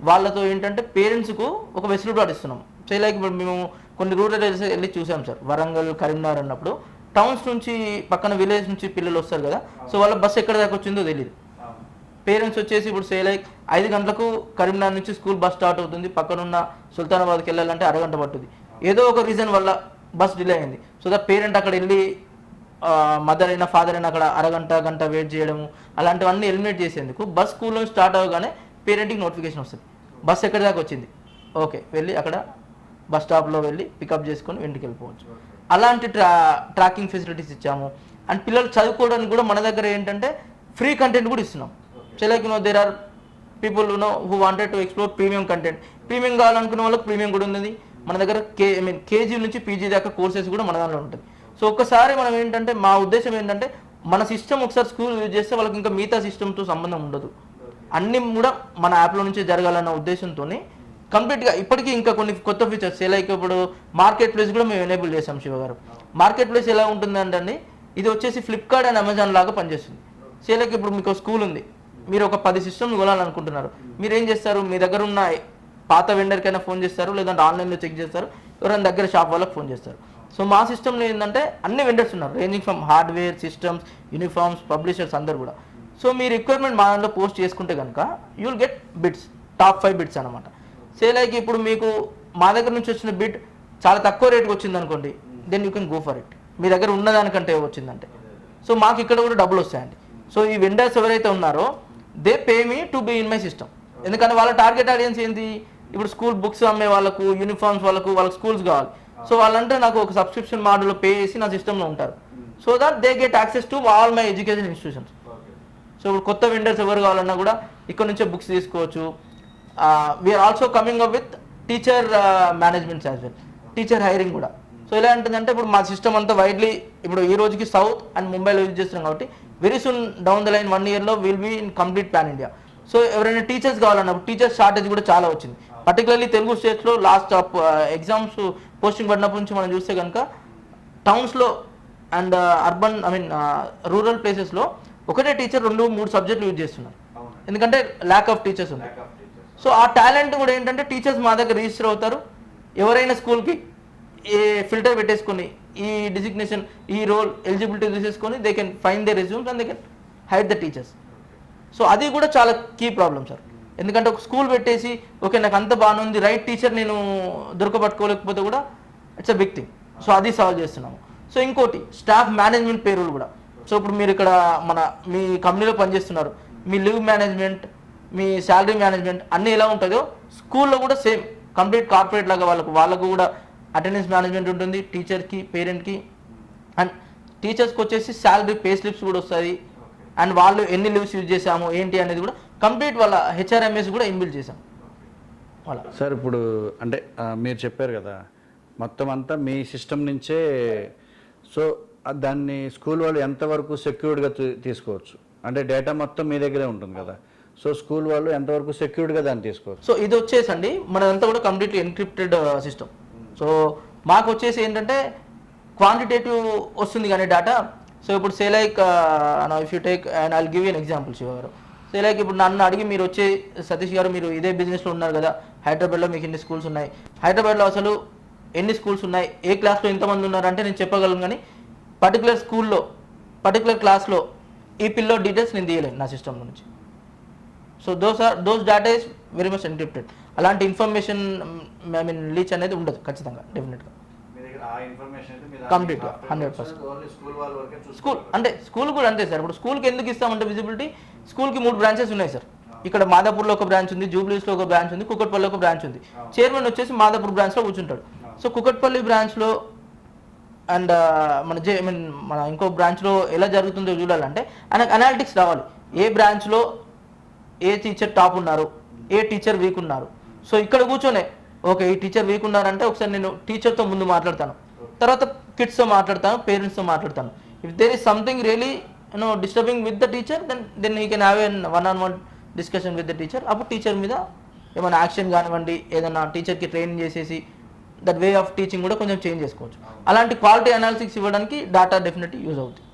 వాళ్ళతో ఏంటంటే పేరెంట్స్కు ఒక వెసులుబాటు ఇస్తున్నాం. సో లైక్ ఇప్పుడు మేము కొన్ని రూరల్ ఏరియాస్ వెళ్ళి చూసాం సార్, వరంగల్, కరీంనగర్ అన్నప్పుడు టౌన్స్ నుంచి పక్కన విలేజ్ నుంచి పిల్లలు వస్తారు కదా, సో వాళ్ళ బస్సు ఎక్కడ దాకా వచ్చిందో తెలియదు. పేరెంట్స్ వచ్చేసి ఇప్పుడు లైక్ 5 గంటలకు కరీంనగర్ నుంచి స్కూల్ బస్ స్టార్ట్ అవుతుంది, పక్కనున్న సుల్తానాబాద్కి వెళ్ళాలంటే అరగంట పట్టుద్ది, ఏదో ఒక రీజన్ వల్ల బస్ డిలే అయింది. సో దట్ పేరెంట్ అక్కడ వెళ్ళి మదర్ అయినా ఫాదర్ అయినా అక్కడ గంట వెయిట్ చేయడము, అలాంటివన్నీ ఎలిమినేట్ చేసేందుకు బస్ స్కూల్లో స్టార్ట్ అవ్వగానే పేరెంట్కి నోటిఫికేషన్ వస్తుంది, బస్ ఎక్కడి దాకా వచ్చింది, ఓకే వెళ్ళి అక్కడ బస్ స్టాప్లో వెళ్ళి పికప్ చేసుకొని ఇంటికి వెళ్ళిపోవచ్చు. అలాంటి ట్రాకింగ్ ఫెసిలిటీస్ ఇచ్చాము. అండ్ పిల్లలు చదువుకోవడానికి కూడా మన దగ్గర ఏంటంటే ఫ్రీ కంటెంట్ కూడా ఇస్తున్నాం. So like there are people who wanted to explore premium content. Premium కావాలనుకున్న వాళ్ళకి ప్రీమియం కూడా ఉంది మన దగ్గర. కేజీ నుంచి పీజీ దాకా కోర్సెస్ కూడా మన దాంట్లో ఉంటుంది. సో ఒక్కసారి మనం ఏంటంటే మా ఉద్దేశం ఏంటంటే మన సిస్టమ్ ఒకసారి స్కూల్ యూజ్ చేస్తే వాళ్ళకి ఇంకా మిగతా సిస్టమ్తో సంబంధం ఉండదు, అన్నీ కూడా మన యాప్లో నుంచి జరగాలన్న ఉద్దేశంతో కంప్లీట్గా ఇప్పటికీ ఇంకా కొన్ని కొత్త ఫీచర్స్ లైక్ ఇప్పుడు మార్కెట్ ప్లేస్ కూడా మేము ఎనేబుల్ చేసాం. శివ గారు, మార్కెట్ ప్లేస్ ఎలా ఉంటుంది అంటే ఇది వచ్చేసి ఫ్లిప్కార్ట్ అండ్ అమెజాన్ లాగా పనిచేస్తుంది. లైక్ ఇప్పుడు మీకు స్కూల్ ఉంది, మీరు ఒక 10 సిస్టమ్స్ కొనాలనుకుంటున్నారు, మీరు ఏం చేస్తారు, మీ దగ్గర ఉన్న పాత వెండర్కైనా ఫోన్ చేస్తారు, లేదంటే ఆన్లైన్లో చెక్ చేస్తారు, ఎవరైనా దగ్గర షాప్ వాళ్ళకి ఫోన్ చేస్తారు. సో మా సిస్టంలో ఏంటంటే అన్ని వెండర్స్ ఉన్నారు, ranging from hardware, systems, uniforms, publishers అందరు కూడా. సో మీ రిక్వైర్మెంట్ మా దాంట్లో పోస్ట్ చేసుకుంటే కనుక you will get bids, top 5 bids అనమాట. సే లైక్ ఇప్పుడు మీకు మా దగ్గర నుంచి వచ్చిన బిడ్ చాలా తక్కువ రేట్కి వచ్చింది అనుకోండి, then you can go for it, మీ దగ్గర ఉన్నదానికంటే వచ్చిందంటే. సో మాకు ఇక్కడ కూడా డబ్బులు వస్తాయండి. సో ఈ వెండర్స్ ఎవరైతే ఉన్నారో they pay me to be in my system. ఎందుకంటే వాళ్ళ టార్గెట్ ఆడియన్స్ ఏంటి, ఇప్పుడు స్కూల్ బుక్స్ అమ్మే వాళ్ళకు, యూనిఫామ్స్ వాళ్ళకు స్కూల్స్ కావాలి. సో వాళ్ళంటే నాకు ఒక సబ్స్క్రిప్షన్ మోడల్లో పే చేసి నా సిస్టంలో ఉంటారు. So that they get access to all my education institutions. So ఇప్పుడు కొత్త వెండర్స్ ఎవరు కావాలన్నా కూడా ఇక్కడ నుంచే బుక్స్ తీసుకోవచ్చు. We're also coming up with teacher managements as well, teacher hiring కూడా. సో ఎలా ఉంటుందంటే ఇప్పుడు మా సిస్టమ్ అంతా వైడ్లీ ఇప్పుడు ఈ రోజుకి సౌత్ అండ్ ముంబైలో యూజ్ చేస్తున్నాం కాబట్టి very soon down the line 1 yearలో will be in complete pan India. So ఎవరైనా టీచర్స్ కావాలన్నప్పుడు టీచర్స్ షార్టేజ్ కూడా చాలా వచ్చింది, పర్టికులర్లీ తెలుగు స్టేట్స్లో. లాస్ట్ ఎగ్జామ్స్ పోస్టింగ్ పడినప్పటి నుంచి మనం చూస్తే కనుక టౌన్స్లో అండ్ అర్బన్ రూరల్ ప్లేసెస్లో ఒకటే టీచర్ 2-3 సబ్జెక్టులు యూజ్ చేస్తున్నారు, ఎందుకంటే ల్యాక్ ఆఫ్ టీచర్స్ ఉన్నాయి. సో ఆ టాలెంట్ కూడా ఏంటంటే టీచర్స్ మా దగ్గర రిజిస్టర్ అవుతారు. ఎవరైనా స్కూల్కి ఏ ఫిల్టర్ పెట్టేసుకొని ఈ డిజిగ్నేషన్, ఈ రోల్ ఎలిజిబిలిటీ తీసేసుకొని they can find the resumes and they can hide the teachers. So అది కూడా చాలా కీ ప్రాబ్లం సార్. ఎందుకంటే ఒక స్కూల్ పెట్టేసి ఓకే నాకు అంత బాగానే ఉంది, రైట్ టీచర్ నేను దొరకబట్టుకోలేకపోతే కూడా it's a big thing. So అది సాల్వ్ చేస్తున్నాము. సో ఇంకోటి స్టాఫ్ మేనేజ్మెంట్ పేరోల్ కూడా. సో ఇప్పుడు మీరు ఇక్కడ మీ కంపెనీలో పనిచేస్తున్నారు, మీ లీవ్ మేనేజ్మెంట్, మీ శాలరీ మేనేజ్మెంట్ అన్నీ ఎలా ఉంటుందో స్కూల్లో కూడా సేమ్ కంప్లీట్ కార్పొరేట్ లాగా వాళ్ళకు కూడా అటెండెన్స్ మేనేజ్మెంట్ ఉంటుంది, టీచర్కి, పేరెంట్కి. అండ్ టీచర్స్కి వచ్చేసి శాలరీ పే స్లిప్స్ కూడా వస్తుంది. అండ్ వాళ్ళు ఎన్ని లీవ్స్ యూజ్ చేసాము ఏంటి అనేది కూడా కంప్లీట్ వాళ్ళ హెచ్ఆర్ఎంఎస్ కూడా ఇన్బిల్డ్ చేసాం వాళ్ళ. సార్ ఇప్పుడు అంటే మీరు చెప్పారు కదా మొత్తం అంతా మీ సిస్టమ్ నుంచే, సో దాన్ని స్కూల్ వాళ్ళు ఎంతవరకు సెక్యూర్డ్గా తీసుకోవచ్చు? అంటే డేటా మొత్తం మీ దగ్గరే ఉంటుంది కదా, సో స్కూల్ వాళ్ళు ఎంతవరకు సెక్యూర్డ్గా దాన్ని తీసుకోవచ్చు? సో ఇది వచ్చేసండి మనదంతా కూడా కంప్లీట్లీ ఎన్క్రిప్టెడ్ సిస్టమ్. సో మాకు వచ్చేసి ఏంటంటే క్వాంటిటేటివ్ వస్తుంది కానీ డేటా. సో ఇప్పుడు say like if you take and I'll give an example Shiva garu. Say like ఇప్పుడు నన్ను అడిగి మీరు వచ్చే సతీష్ గారు మీరు ఇదే బిజినెస్లో ఉన్నారు కదా, హైదరాబాద్లో మీకు ఎన్ని స్కూల్స్ ఉన్నాయి, హైదరాబాద్లో అసలు ఎన్ని స్కూల్స్ ఉన్నాయి, ఏ క్లాస్లో ఎంతమంది ఉన్నారంటే నేను చెప్పగలను. కానీ పర్టికులర్ స్కూల్లో పర్టికులర్ క్లాస్లో ఈ పిల్లో డీటెయిల్స్ నేను తీయలేను నా సిస్టమ్ నుంచి. So those data is very much encrypted. అలాంటి ఇన్ఫర్మేషన్ లీచ్ అనేది ఉండదు ఖచ్చితంగా, డెఫినెట్గా కంప్లీట్గా 100%. స్కూల్ అంటే స్కూల్ కూడా అంతే సార్. ఇప్పుడు స్కూల్కి ఎందుకు ఇస్తామంటే విజిబిలిటీ, స్కూల్కి 3 బ్రాంచెస్ ఉన్నాయి సార్. ఇక్కడ మాదాపూర్లో ఒక బ్రాంచ్ ఉంది, జూబ్లీస్లో ఒక బ్రాంచ్ ఉంది, కుకట్పల్లిలో ఒక బ్రాంచ్ ఉంది. చైర్మన్ వచ్చేసి మాదాపూర్ బ్రాంచ్లో కూర్చుంటాడు. సో కుకట్పల్లి బ్రాంచ్లో అండ్ మన ఇంకో బ్రాంచ్లో ఎలా జరుగుతుందో చూడాలంటే ఆయనకు అనాలిటిక్స్ రావాలి, ఏ బ్రాంచ్లో ఏ టీచర్ టాప్ ఉన్నారు, ఏ టీచర్ వీక్ ఉన్నారు. సో ఇక్కడ కూర్చొనే ఓకే ఈ టీచర్ వీక్ ఉన్నారంటే ఒకసారి నేను టీచర్తో ముందు మాట్లాడతాను, తర్వాత కిడ్స్తో మాట్లాడతాను, పేరెంట్స్తో మాట్లాడతాను. If there is something really disturbing with the teacher then you can have an 1-on-1 discussion with the teacher. అప్పుడు టీచర్ మీద ఏమైనా యాక్షన్ కానివ్వండి, ఏదైనా టీచర్కి ట్రైనింగ్ చేసేసి దట్ వే ఆఫ్ టీచింగ్ కూడా కొంచెం చేంజ్ చేసుకోవచ్చు. అలాంటి క్వాలిటీ అనాలిసిస్ ఇవ్వడానికి డేటా డెఫినెట్లీ యూజ్ అవుతుంది,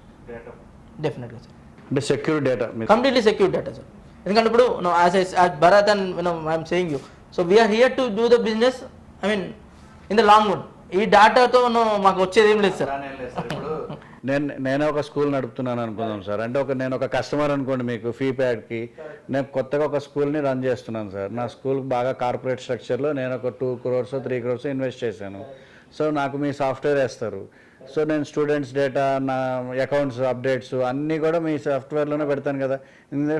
డెఫినెట్గా సార్. అంటే secure data, completely secure data sir. ఎందుకంటే ఇప్పుడు as Bharat and I'm saying you, so we're here to do the business in the long run. ఈ డేటాతో మాకు వచ్చేది ఏం లేదు సార్. నేను ఒక స్కూల్ నడుపుతున్నాను అనుకుందాం సార్. అంటే నేను ఒక కస్టమర్ అనుకోండి మీకు ఫీప్యాడ్కి, నేను కొత్తగా ఒక స్కూల్ని రన్ చేస్తున్నాను సార్. నా స్కూల్కి బాగా కార్పొరేట్ స్ట్రక్చర్లో నేను ఒక 2 crores 3 crores ఇన్వెస్ట్ చేశాను. సో నాకు మీ సాఫ్ట్వేర్ వేస్తారు. సో నేను స్టూడెంట్స్ డేటా, నా అకౌంట్స్ అప్డేట్స్ అన్నీ కూడా మీ సాఫ్ట్వేర్లోనే పెడతాను కదా.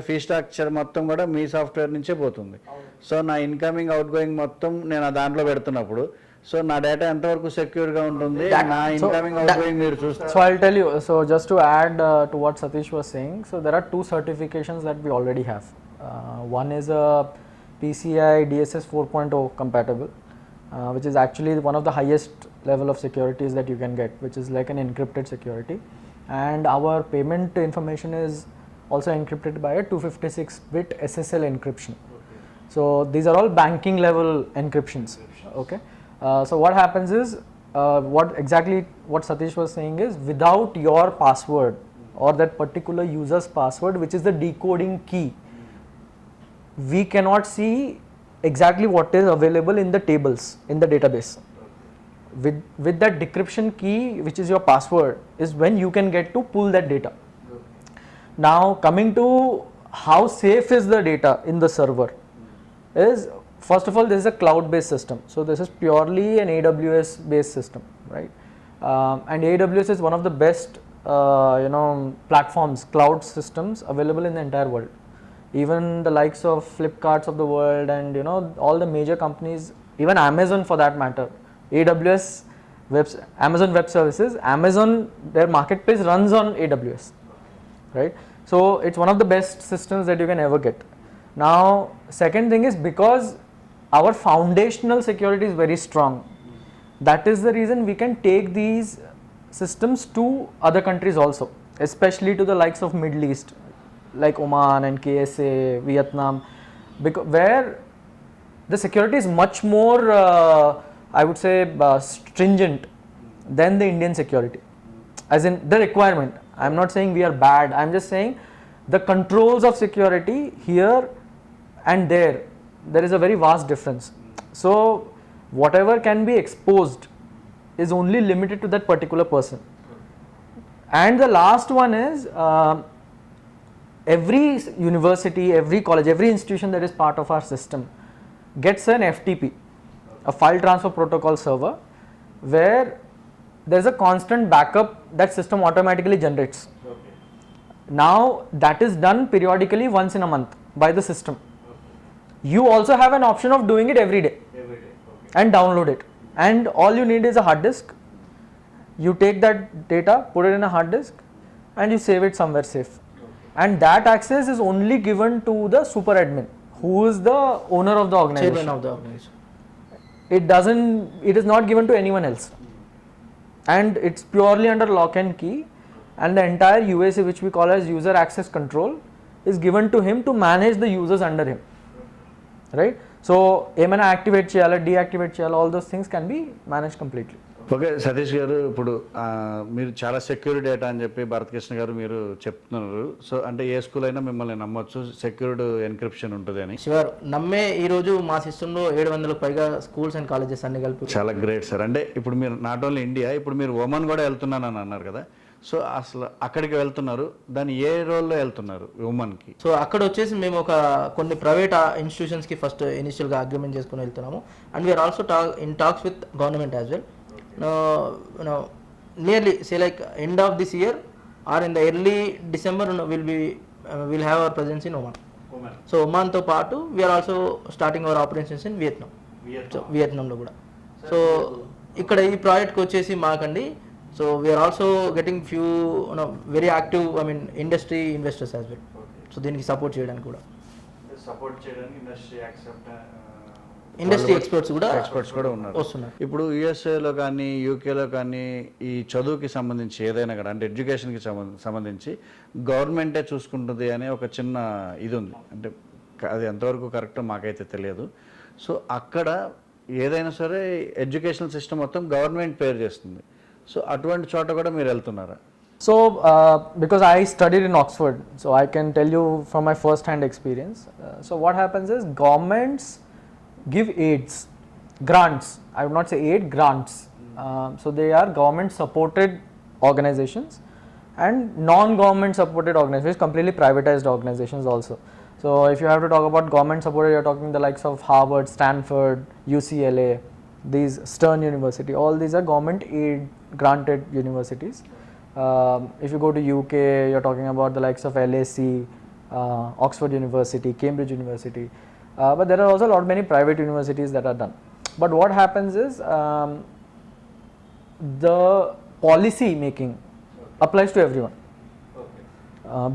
ఫీ స్ట్రక్చర్ మొత్తం కూడా మీ సాఫ్ట్వేర్ నుంచే పోతుంది. సో నా ఇన్కమింగ్ అవుట్ గోయింగ్ మొత్తం నేను దాంట్లో పెడుతున్నప్పుడు సో నా డేటా ఎంతవరకు సెక్యూర్గా ఉంటుంది, నా ఇన్కమింగ్ అవుట్ గోయింగ్ మీరు చూస్తారు. So I'll tell you, so just to add to what Satish was saying, so there are 2 certifications that we already have. One is a PCI DSS 4.0 compatible, which is actually one of the highest level of securities that you can get, which is like an encrypted security. And our payment information is also encrypted by a 256-bit SSL encryption. So these are all banking level encryptions. Okay. So what happens is, what Satish was saying is, without your password or that particular user's password, which is the decoding key, we cannot see exactly what is available in the tables in the database. with that decryption key, which is your password, is when you can get to pull that data. Now coming to how safe is the data in the server is, first of all, this is a cloud based system, so this is purely an AWS based system, right? And AWS is one of the best platforms, cloud systems available in the entire world. Even the likes of Flipkarts of the world and all the major companies, even Amazon for that matter, AWS Amazon Web Services, Amazon, their marketplace runs on AWS, right? So it's one of the best systems that you can ever get. Now second thing is, because our foundational security is very strong, that is the reason we can take these systems to other countries also, especially to the likes of Middle East, like Oman and K.Sai, Vietnam, where the security is much more I would say stringent than the Indian security, as in the requirement. I am not saying we are bad, I am just saying the controls of security here and there is a very vast difference. So whatever can be exposed is only limited to that particular person. And the last one is, every university, every college, every institution that is part of our system gets an FTP, a file transfer protocol server, where there is a constant backup that system automatically generates. Now that is done periodically once in a month by the system. You also have an option of doing it every day and download it, and all you need is a hard disk. You take that data, put it in a hard disk, and you save it somewhere safe. And that access is only given to the super admin, who is the owner of the organization. Chairman of the organization. It is not given to anyone else, and it's purely under lock and key, and the entire UAC, which we call as user access control, is given to him to manage the users under him, right? So ఏమైనా activate చేయాలా, deactivate చేయాలా, all those things can be managed completely. Okay Satish గారు, ఇప్పుడు మీరు చాలా secure data అని చెప్పి భరతకృష్ణ గారు మీరు చెప్తున్నారు. సో అంటే ఏ స్కూల్ అయినా మిమ్మల్ని నమ్మొచ్చు, సెక్యూర్డ్ ఎన్క్రిప్షన్ ఉంటుంది అని. షూర్, నమ్మే ఈరోజు మా సిస్టంలో 700కు పైగా స్కూల్స్ అండ్ కాలేజెస్ అన్ని కలిపి. చాలా గ్రేట్ సార్. అంటే ఇప్పుడు మీరు నాట్ ఓన్లీ ఇండియా, ఇప్పుడు మీరు ఒమన్ కూడా వెళ్తున్నానని అన్నారు కదా, సో అసలు అక్కడికి వెళ్తున్నారు, దాన్ని ఏ రోల్లో వెళ్తున్నారు ఉమెన్కి? సో అక్కడ వచ్చేసి మేము కొన్ని ప్రైవేట్ ఇన్స్టిట్యూషన్స్కి ఫస్ట్ ఇనిషియల్గా అగ్రిమెంట్ చేసుకుని వెళ్తున్నాము, and we're also in talks with government as well. Nearly say like end of this year or in the early December we'll have our presence in Oman. So Oman తో పాటు we are also starting our operations in Vietnam. So వియత్నాంలో కూడా. So ఇక్కడ ఈ ప్రాజెక్ట్కి వచ్చేసి మాకండి, so we're also getting few very active industry investors as well. So దీనికి support చేయడానికి కూడా ఇండస్ట్రీ ఎక్స్పర్ట్స్ కూడా ఉన్నారు. ఇప్పుడు యుఎస్ఏలో కానీ యూకేలో కానీ ఈ చదువుకి సంబంధించి ఏదైనా కూడా, అంటే ఎడ్యుకేషన్కి సంబంధించి గవర్నమెంటే చూసుకుంటుంది అనే ఒక చిన్న ఇది ఉంది. అంటే అది ఎంతవరకు కరెక్టో మాకైతే తెలియదు. సో అక్కడ ఏదైనా సరే ఎడ్యుకేషనల్ సిస్టమ్ మొత్తం గవర్నమెంట్ పేరు చేస్తుంది. సో అటువంటి చోట కూడా మీరు వెళ్తున్నారా? So because I studied in Oxford, so I can tell you from my first hand experience. So what happens is, governments give aids, grants, I would not say aid, grants. So they are government supported organizations and non-government supported organizations, completely privatized organizations also. So if you have to talk about government supported, you are talking the likes of Harvard, Stanford, UCLA, these Stern University, all these are government aid granted universities. If you go to UK, you are talking about the likes of LSE, Oxford University, Cambridge University. But there are also many private universities that are done. But what happens is, the policy making applies to everyone.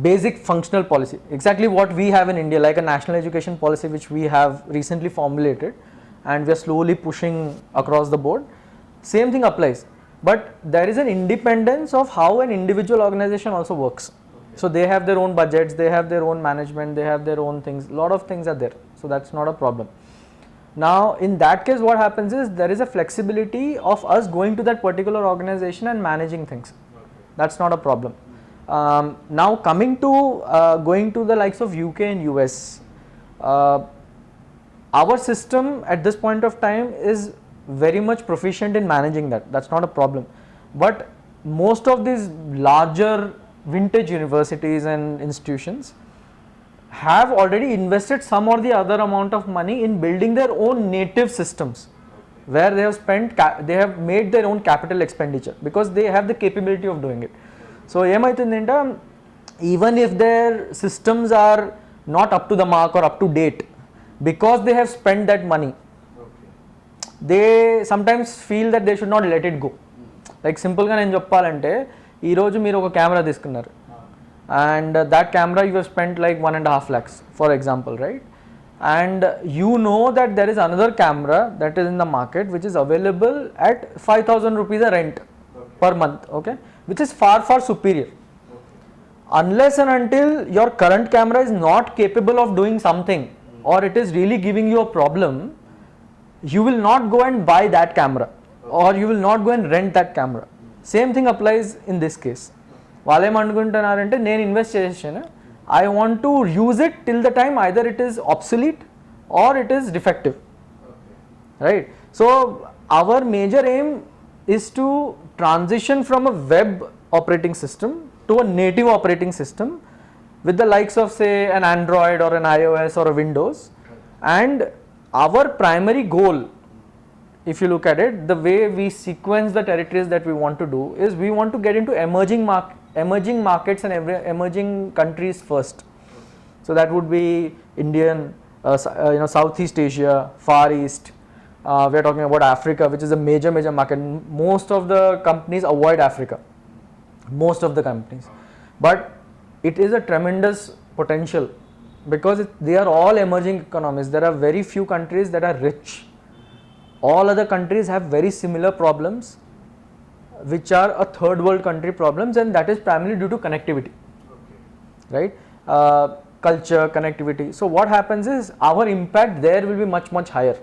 Basic functional policy, exactly what we have in India, like a national education policy which we have recently formulated and we are slowly pushing across the board. Same thing applies, but there is an independence of how an individual organization also works. So they have their own budgets, they have their own management, they have their own things, lot of things are there, so that's not a problem. Now in that case, what happens is, there is a flexibility of us going to that particular organization and managing things. That's not a problem. Now coming to going to the likes of UK and US, our system at this point of time is very much proficient in managing that. That's not a problem. But most of these larger vintage universities and institutions have already invested some or the other amount of money in building their own native systems, where they have they have made their own capital expenditure because they have the capability of doing it. So ఏమైతుందంటే even if their systems are not up to the mark or up to date, because they have spent that money, they sometimes feel that they should not let it go. Like సింపుల్గా నేను చెప్పాలంటే ఈరోజు మీరు ఒక camera తీసుకున్నారు and that camera you have spent like 1.5 lakhs for example, right? And you know that there is another camera that is in the market which is available at 5,000 rupees a rent per month, okay, which is far superior. Unless and until your current camera is not capable of doing something or it is really giving you a problem, you will not go and buy that camera or you will not go and rent that camera. Same thing applies in this case. వాళ్ళు ఏమనుకుంటున్నారంటే నేను invest చేసాను, I want to use it till the time either it is obsolete or it is defective, right? So our major aim is to transition from a web operating system to a native operating system with the likes of say an Android or an iOS or a Windows. And our primary goal, if you look at it, the way we sequence the territories that we want to do is we want to get into emerging markets and emerging countries first. So that would be Indian, Southeast Asia, Far East. We are talking about Africa, which is a major market. Most of the companies avoid Africa, most of the companies, but it is a tremendous potential because they are all emerging economies. There are very few countries that are rich. All other countries have very similar problems which are a third world country problems, and that is primarily due to connectivity, right? Culture, connectivity. So what happens is our impact there will be much higher.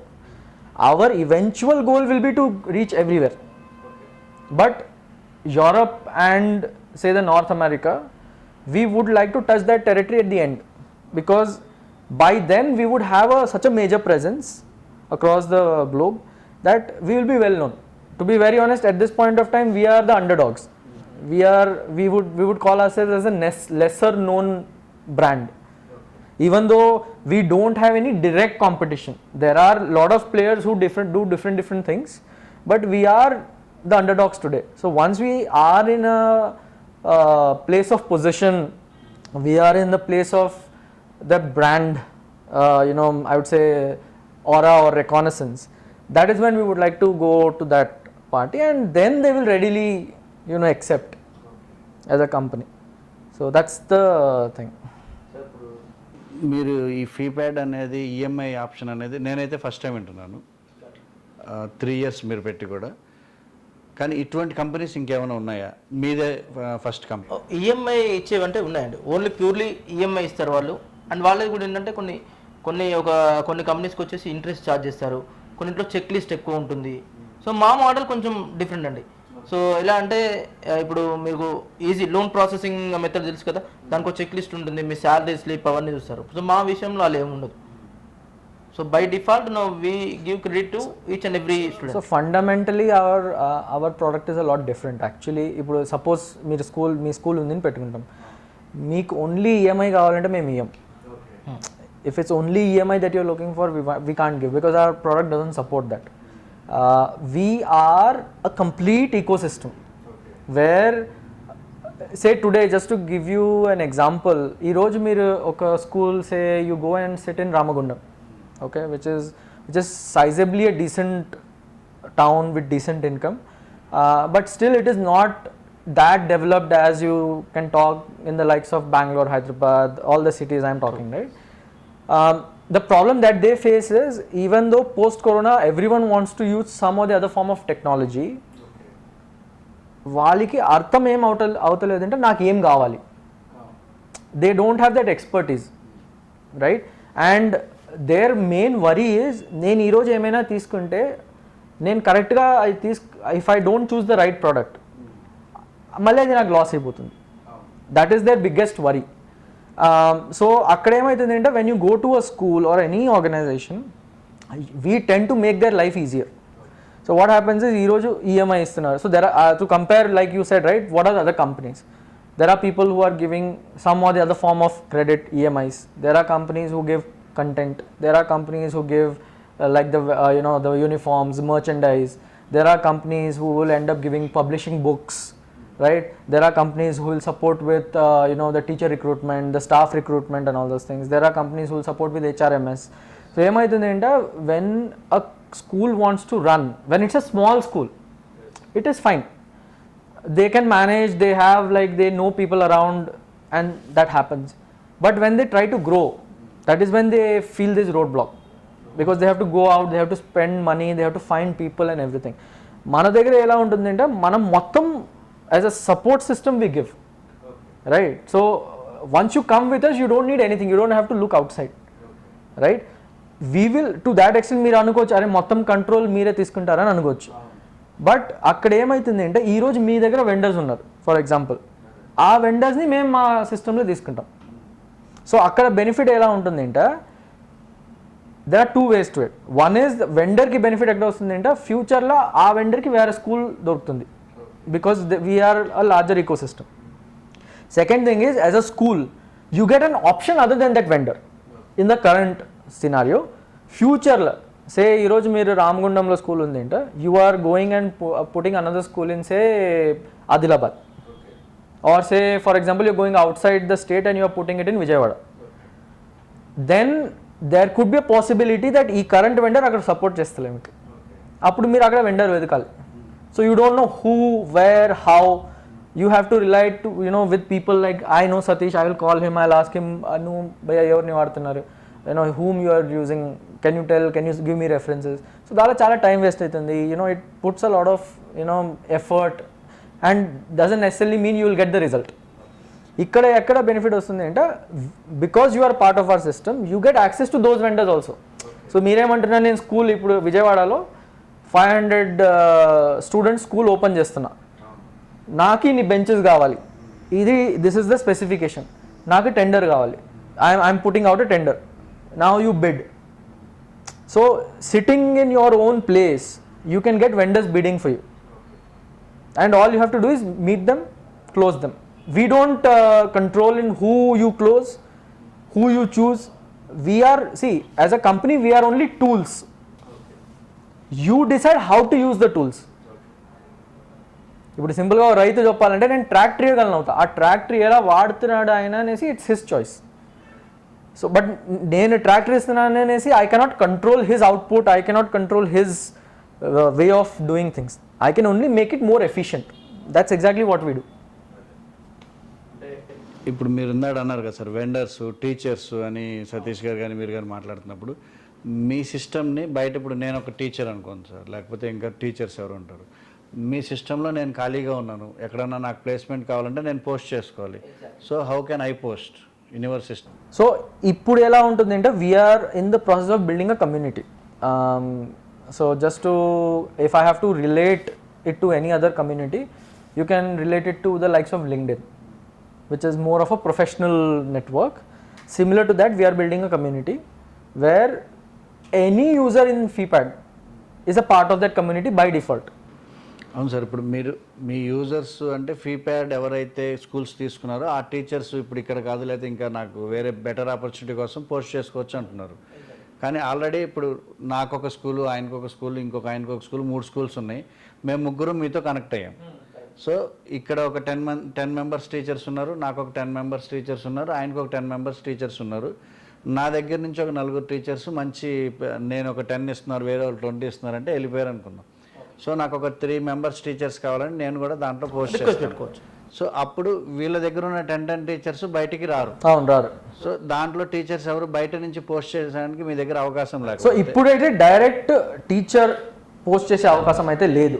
Our eventual goal will be to reach everywhere, but Europe and say the North America, we would like to touch that territory at the end, because by then we would have such a major presence across the globe that we will be well known. To be very honest, at this point of time we are the underdogs. We would call ourselves as a lesser known brand, even though we don't have any direct competition. There are a lot of players who do different things, but we are the underdogs today. So once we are in a place of position, we are in the place of the brand, I would say aura or reconnaissance, that is when we would like to go to that party, and then they will readily accept as a company. So that's the thing. మీరు ఈ FeePad అనేది EMI option అనేది నేనైతే first time వింటున్నాను, 3 years మీరు పెట్టి కూడా. కానీ ఇటువంటి కంపెనీస్ ఇంకేమైనా ఉన్నాయా? మీదే ఫస్ట్ కంపెనీ? ఈఎంఐ ఇచ్చేవంటే ఉన్నాయండి, ఓన్లీ ప్యూర్లీ ఈఎంఐ ఇస్తారు వాళ్ళు. అండ్ వాళ్ళది కూడా ఏంటంటే కొన్ని కంపెనీస్కి వచ్చేసి ఇంట్రెస్ట్ ఛార్జ్ చేస్తారు, కొన్నింటిలో చెక్ లిస్ట్ ఎక్కువ ఉంటుంది. సో మా మోడల్ కొంచెం డిఫరెంట్ అండి. సో ఎలా అంటే ఇప్పుడు మీకు ఈజీ లోన్ ప్రాసెసింగ్ మెథడ్ తెలుసు కదా, దానికి ఒక చెక్ లిస్ట్ ఉంటుంది, మీ శాలరీ స్లిప్ అవన్నీ చూస్తారు. సో మా విషయంలో అలా ఏముండదు. So by default we give credit to each and every student. So fundamentally our product is a lot different actually. ఇప్పుడు సపోజ్ మీ స్కూల్ ఉందని పెట్టుకుంటాం, మీకు ఓన్లీ ఈఎంఐ కావాలంటే మేము ఇయ్యం. If it's only EMI that you're looking for, we can't give, because our product doesn't support that. We are a complete ecosystem where, say today, just to give you an example, ee roju meer oka school, say you go and sit in Ramagundam, okay, which is sizably a decent town with decent income, but still it is not that developed as you can talk in the likes of Bangalore, Hyderabad, all the cities I am talking, right? The problem that they face is, even though post corona everyone wants to use some or the other form of technology, వాళ్ళకి అర్థం ఏం అవుతలేదంటే నాకు ఏం కావాలి. They don't have that expertise, right? And their main worry is, నేను ఈరోజు ఏమైనా తీసుకుంటే నేను కరెక్ట్గా if I don't choose the right product, మళ్ళీ అది నాకు లాస్ అయిపోతుంది. That is their biggest worry. So అక్కడ ఏమవుతుందంటే, when you go to a school or any organization, we tend to make their life easier. So what happens is ఈరోజు EMI ఇస్తున్నారు. So there are to compare like you said right, what are other companies? There are people who are giving some or the other form of credit, EMIs. There are companies who give content. There are companies who give like the the uniforms, merchandise. There are companies who will end up giving publishing books, right? There are companies who will support with the teacher recruitment, the staff recruitment and all those things. There are companies who will support with HRMS. So ఏమైతుంది అంటే when a school wants to run, when it's a small school, it is fine. They can manage, they have like they know people around and that happens. But when they try to grow, that is when they feel this roadblock, because they have to go out, they have to spend money, they have to find people and everything. మన దగ్గర ఎలా ఉంటుందంటే మనం మొత్తం as a support system we give, right? So once you come with us, you don't need anything, you don't have to look outside, right? We will to that extent మీరు అనుకోవచ్చు అరే మొత్తం కంట్రోల్ మీరే తీసుకుంటారని అనుకోవచ్చు. బట్ అక్కడ ఏమవుతుంది అంటే ఈరోజు మీ దగ్గర వెండర్స్ ఉన్నారు ఫర్ ఎగ్జాంపుల్, ఆ వెండర్స్ని మేము మా సిస్టంలో తీసుకుంటాం. సో అక్కడ బెనిఫిట్ ఎలా ఉంటుంది అంటే there are 2 ways to it. One is వెండర్కి బెనిఫిట్ ఎక్కడ వస్తుంది అంటే ఫ్యూచర్లో ఆ వెండర్కి వేరే స్కూల్ దొరుకుతుంది, because we're a larger ecosystem. Second thing is as a school you get an option other than that vendor in the current scenario. ఫ్యూచర్లో సే ఈరోజు మీరు రామగుండంలో స్కూల్ ఉంది అంటే you are going and putting another school in say Adilabad, or say for example you're going outside the state and you are putting it in Vijayawada. Then there could be a possibility that ఈ current vendor అక్కడ support చేస్తలే మీకు, అప్పుడు మీరు అక్కడ vendor వెతకాలి. So you don't know who, where, how. You have to rely to with people like I know Satish, I will call him, I'll ask him anu bhaiya evarni vaadtunnaru, whom you are using, can you tell, can you give me references. So dala chaala time waste aitundi, it puts a lot of effort and doesn't necessarily mean you will get the result. ikkada ekkada benefit vastundi ante because you are part of our system, you get access to those vendors also. So mere emantunna nenu school ippudu vijayawada 500 students school open chestunna, నాకు ఇన్ని benches కావాలి, this is the specification, నాకు tender కావాలి, I'm putting out a tender, now you bid. So sitting in your own place you can get vendors bidding for you, and all you have to do is meet them, close them. We don't control in who you close, who you choose. We are as a company we are only tools. You decide how to use the tools. ఇప్పుడు సింపుల్గా రైతు చెప్పాలంటే నేను tractor ఇవ్వగలను అవుతా, ఆ tractor ఎలా వాడుతున్నాడు ఆయన అనేసి it's his choice. So but నేను ట్రాక్టర్ ఇస్తున్నాను అనేసి I cannot control his output, I cannot control his way of doing things. I can only make it more efficient. That's exactly what we do. ఇప్పుడు మీరు ఇందాక అన్నారు కదా sir, vendors, teachers అని సతీష్ గారు కానీ మీరు కానీ మాట్లాడుతున్నప్పుడు మీ సిస్టమ్ని బయట, ఇప్పుడు నేను ఒక టీచర్ అనుకోండి సార్, లేకపోతే ఇంకా టీచర్స్ ఎవరు ఉంటారు, మీ సిస్టంలో నేను ఖాళీగా ఉన్నాను, ఎక్కడన్నా నాకు ప్లేస్మెంట్ కావాలంటే నేను పోస్ట్ చేసుకోవాలి. So how can I post in your system? So ఇప్పుడు ఎలా ఉంటుంది అంటే we're in the process of building a community. So just to if I have to relate it to any other community, you can relate it to the likes of LinkedIn, which is more of a professional network. Similar to that, we are building a community where any user in FeePad is a part of that community by default. అవును sir, ఇప్పుడు మీరు మీ users అంటే ఫీప్యాడ్ ఎవరైతే schools తీసుకున్నారో ఆ teachers ఇప్పుడు ఇక్కడ కాదు, లేకపోతే ఇంకా నాకు వేరే బెటర్ ఆపర్చునిటీ కోసం పోస్ట్ చేసుకోవచ్చు అంటున్నారు. కానీ ఆల్రెడీ ఇప్పుడు నాకు ఒక స్కూలు, ఆయనకు ఒక స్కూల్, ఇంకొక ఆయనకు ఒక స్కూల్, 3 స్కూల్స్ ఉన్నాయి. మేము ముగ్గురు మీతో కనెక్ట్ అయ్యాం. సో ఇక్కడ ఒక 10 మెంబర్స్ టీచర్స్ ఉన్నారు, నాకు ఒక 10 మెంబర్స్ టీచర్స్ ఉన్నారు, ఆయనకు ఒక 10 మెంబర్స్ టీచర్స్ ఉన్నారు. నా దగ్గర నుంచి ఒక 4 టీచర్స్ మంచి, నేను ఒక 10 ఇస్తున్నారు, వేరే వాళ్ళు 20 ఇస్తున్నారు అంటే వెళ్ళిపోయారు అనుకుందాం. సో నాకు ఒక 3 మెంబర్స్ టీచర్స్ కావాలని నేను కూడా దాంట్లో పోస్ట్ చేసుకోవచ్చు. సో అప్పుడు వీళ్ళ దగ్గర ఉన్న 10 టీచర్స్ బయటికి రారు. సో దాంట్లో టీచర్స్ ఎవరు బయట నుంచి పోస్ట్ చేయడానికి మీ దగ్గర అవకాశం లేదు. సో ఇప్పుడైతే డైరెక్ట్ టీచర్ పోస్ట్ చేసే అవకాశం అయితే లేదు.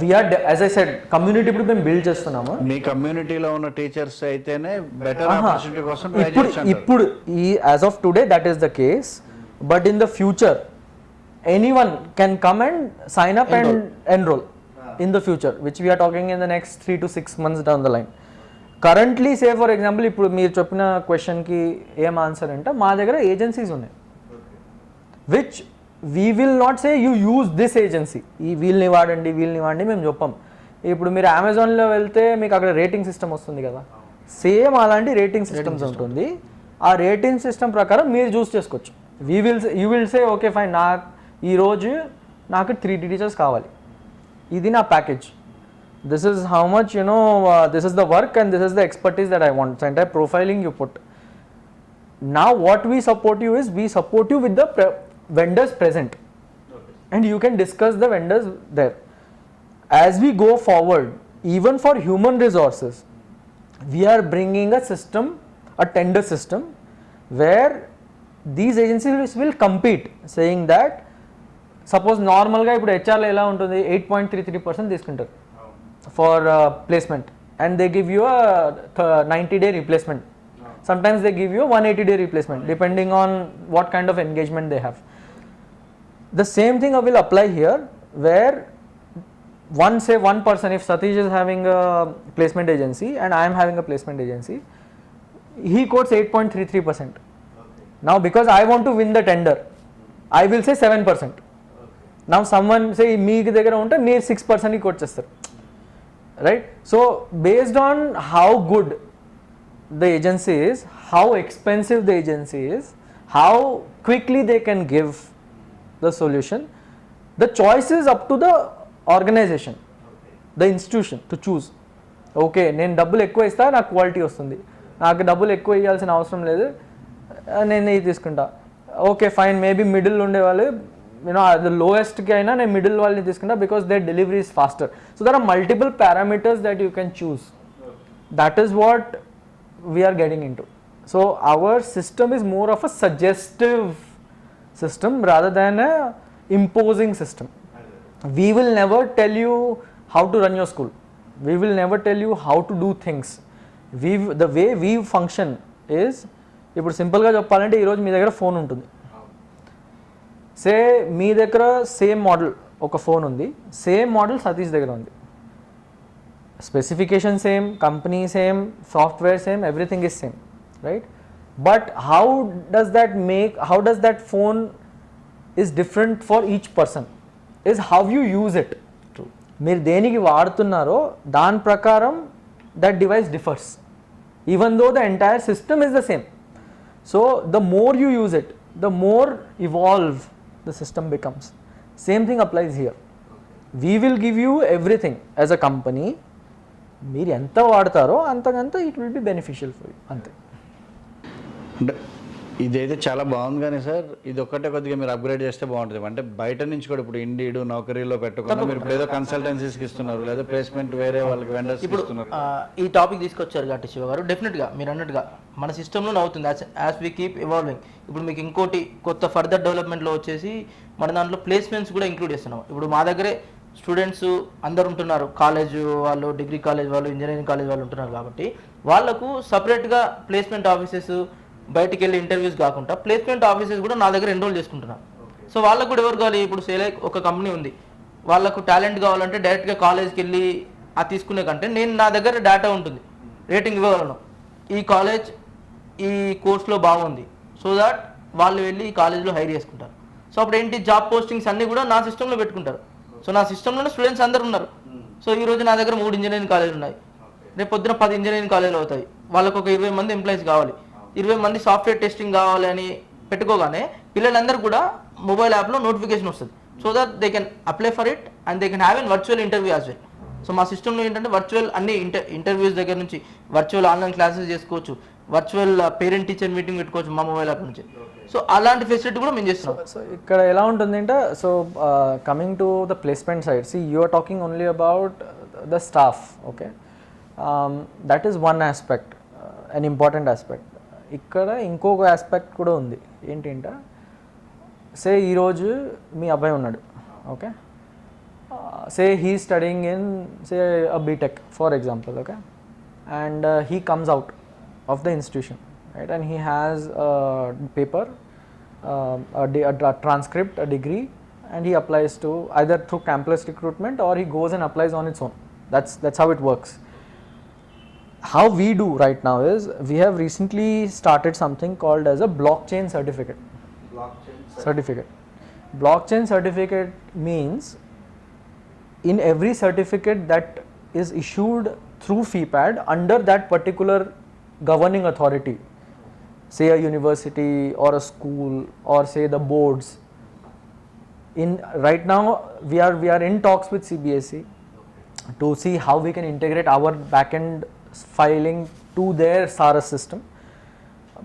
We're as I said community ఇప్పుడు మేము బిల్డ్ చేస్తున్నాము. మీ కమ్యూనిటీలో ఉన్న టీచర్స్ అయితేనే బెటర్ ఆపర్చునిటీ కోసం ట్రై చేస్తున్నారు. ఇప్పుడు ఈ as of today that is the case, but in the future anyone can come and sign up and enroll in the future, which we are talking in the next 3 to 6 months down the line. Currently, say for example, ఇప్పుడు మీరు చెప్పిన క్వశ్చన్కి ఏం answer అంటే మా దగ్గర agencies ఉన్నాయి, which we will not say you use this agency, ఈ వీళ్ళని వాడండి మేము చెప్పాం. ఇప్పుడు మీరు అమెజాన్లో వెళ్తే మీకు అక్కడ రేటింగ్ సిస్టమ్ వస్తుంది కదా, సేమ్ అలాంటి రేటింగ్ సిస్టమ్స్ ఉంటుంది. ఆ రేటింగ్ సిస్టమ్ ప్రకారం మీరు చూస్ చేసుకోవచ్చు. You will say okay fine, ఈరోజు నాకు 3 టీచర్స్ కావాలి, ఇది నా package, this is how much, this is the work and this is the expertise that I want. So entire profiling you put. Now what we support you is, we support you with the vendors present, and you can discuss the vendors there. As we go forward, even for human resources, we are bringing a system, a tender system, where these agencies will compete, saying that suppose normal ga ipudu HR lo ela untundi 8.33% తీసుకుంటారు for placement, and they give you a 90-day replacement. Sometimes they give you a 180-day replacement, depending on what kind of engagement they have. The same thing I will apply here, where one person, if Satish is having a placement agency and I am having a placement agency, he quotes 8.33%. Now because I want to win the tender, I will say 7%. Now someone say meek దగ్గర ఉంటే మీరు 6% quote చేస్తారు, right? So based on how good the agency is, how expensive the agency is, how quickly they can give the solution, the choice is up to the organization, the institution to choose. Okay, నేను డబ్బులు ఎక్కువ ఇస్తా, నాకు quality వస్తుంది, నాకు డబ్బులు ఎక్కువ ఇవ్వాల్సిన అవసరం లేదు, నేను ఇది తీసుకుంటా. ఓకే ఫైన్, మేబీ మిడిల్ ఉండేవాళ్ళు, the lowest ki aina ne middle వాళ్ళని తీసుకుంటా, because their delivery is faster. So there are multiple parameters that you can choose. That is what we are getting into. So our system is more of a suggestive system rather than a imposing system. We will never tell you how to run your school, we will never tell you how to do things. The way we function is, ఇప్పుడు సింపుల్గా చెప్పాలంటే ఈరోజు మీ దగ్గర phone ఉంటుంది, సే మీ దగ్గర same model ఒక phone ఉంది, same model Satish దగ్గర ఉంది, specification same, company same, software same, everything is same, right? But how does that phone is different for each person, is how you use it. మీరు దేనికి వాడుతున్నారో దాని ప్రకారం that device differs, even though the entire system is the same. So the more you use it, the more evolved the system becomes. Same thing applies here. We will give you everything as a company, మీరు ఎంత వాడతారో అంతకంత it will be beneficial for you, అంతే. ఇదైతే చాలా బాగుంది, కానీ sir ఇది ఒక్కటే కొద్దిగా మీరు అప్గ్రేడ్ చేస్తే బాగుంటుంది. అంటే బయట నుంచి కూడా ఇప్పుడు ఇండీడ్, నౌకరీలో పెట్టకుండా మీరు ఇప్పుడు ఏదో కన్సల్టెన్సీస్కి ఇస్తున్నారు, లేదా ప్లేస్మెంట్ వేరే వాళ్ళకి వెండర్స్ ఇస్తున్నారు. ఈ టాపిక్ తీసుకొచ్చారు కాబట్టి శివ గారు, డెఫినెట్గా మీరు అన్నట్టుగా మన సిస్టంలో అవుతుంది యాజ్ వీ కీప్ ఎవాల్వింగ్. ఇప్పుడు మీకు ఇంకోటి కొత్త ఫర్దర్ డెవలప్మెంట్లో వచ్చేసి మన దాంట్లో ప్లేస్మెంట్స్ కూడా ఇంక్లూడ్ చేస్తున్నాం. ఇప్పుడు మా దగ్గరే స్టూడెంట్స్ అందరు ఉంటున్నారు, కాలేజ్ వాళ్ళు, డిగ్రీ కాలేజ్ వాళ్ళు, ఇంజనీరింగ్ కాలేజ్ వాళ్ళు ఉంటున్నారు, కాబట్టి వాళ్ళకు సపరేట్గా ప్లేస్మెంట్ ఆఫీసెస్, బయటికి వెళ్ళి ఇంటర్వ్యూస్ కాకుండా ప్లేస్మెంట్ ఆఫీసెస్ కూడా నా దగ్గర ఎన్రోల్ చేసుకుంటున్నారు. సో వాళ్ళకు కూడా ఎవరు కావాలి, ఇప్పుడు సేలైక్ ఒక కంపెనీ ఉంది, వాళ్ళకు టాలెంట్ కావాలంటే డైరెక్ట్గా కాలేజ్కి వెళ్ళి అది తీసుకునే కంటే నేను నా దగ్గర డేటా ఉంటుంది, రేటింగ్ ఇవ్వగలను, ఈ కాలేజ్ ఈ కోర్స్లో బాగుంది, సో దాట్ వాళ్ళు వెళ్ళి ఈ కాలేజ్లో హైర్ చేసుకుంటారు. సో అప్పుడు ఏంటి, జాబ్ పోస్టింగ్స్ అన్నీ కూడా నా సిస్టంలో పెట్టుకుంటారు. సో నా సిస్టంలోనే స్టూడెంట్స్ అందరు ఉన్నారు. సో ఈరోజు నా దగ్గర 3 ఇంజనీరింగ్ కాలేజీలు ఉన్నాయి, రేపు పొద్దున 10 ఇంజనీరింగ్ కాలేజీలు అవుతాయి, వాళ్ళకు ఒక 20 మంది ఎంప్లాయీస్ కావాలి, 20 మంది సాఫ్ట్వేర్ టెస్టింగ్ కావాలి అని పెట్టుకోగానే పిల్లలందరూ కూడా మొబైల్ యాప్లో నోటిఫికేషన్ వస్తుంది. So that they can apply for it and they can have an virtual interview as well. So మా సిస్టంలో ఏంటంటే వర్చువల్ అన్ని ఇంటర్వ్యూస్ దగ్గర నుంచి వర్చువల్ ఆన్లైన్ క్లాసెస్ చేసుకోవచ్చు, వర్చువల్ పేరెంట్ టీచర్ మీటింగ్ పెట్టుకోవచ్చు మా మొబైల్ యాప్ నుంచి. సో అలాంటి ఫెసిలిటీ కూడా మేము చేస్తున్నాం. సో ఇక్కడ ఎలా ఉంటుంది అంటే, so coming to the placement side, see you are talking only about the staff, okay, that is one aspect, an important aspect. ఇక్కడ ఇంకొక ఆస్పెక్ట్ కూడా ఉంది, ఏంటంటే సే ఈరోజు మీ అబ్బాయి ఉన్నాడు, okay, say he studying in say a BTech for example, okay, and he comes out of the institution, right, and he has a paper, a transcript, a degree, and he applies to either through campus recruitment or he goes and applies on its own. That's how it works. How we do right now is, we have recently started something called as a blockchain certificate. Blockchain certificate means in every certificate that is issued through FeePad under that particular governing authority, say a university or a school or say the boards. In right now we are in talks with CBSE to see how we can integrate our backend filing to their SARS system.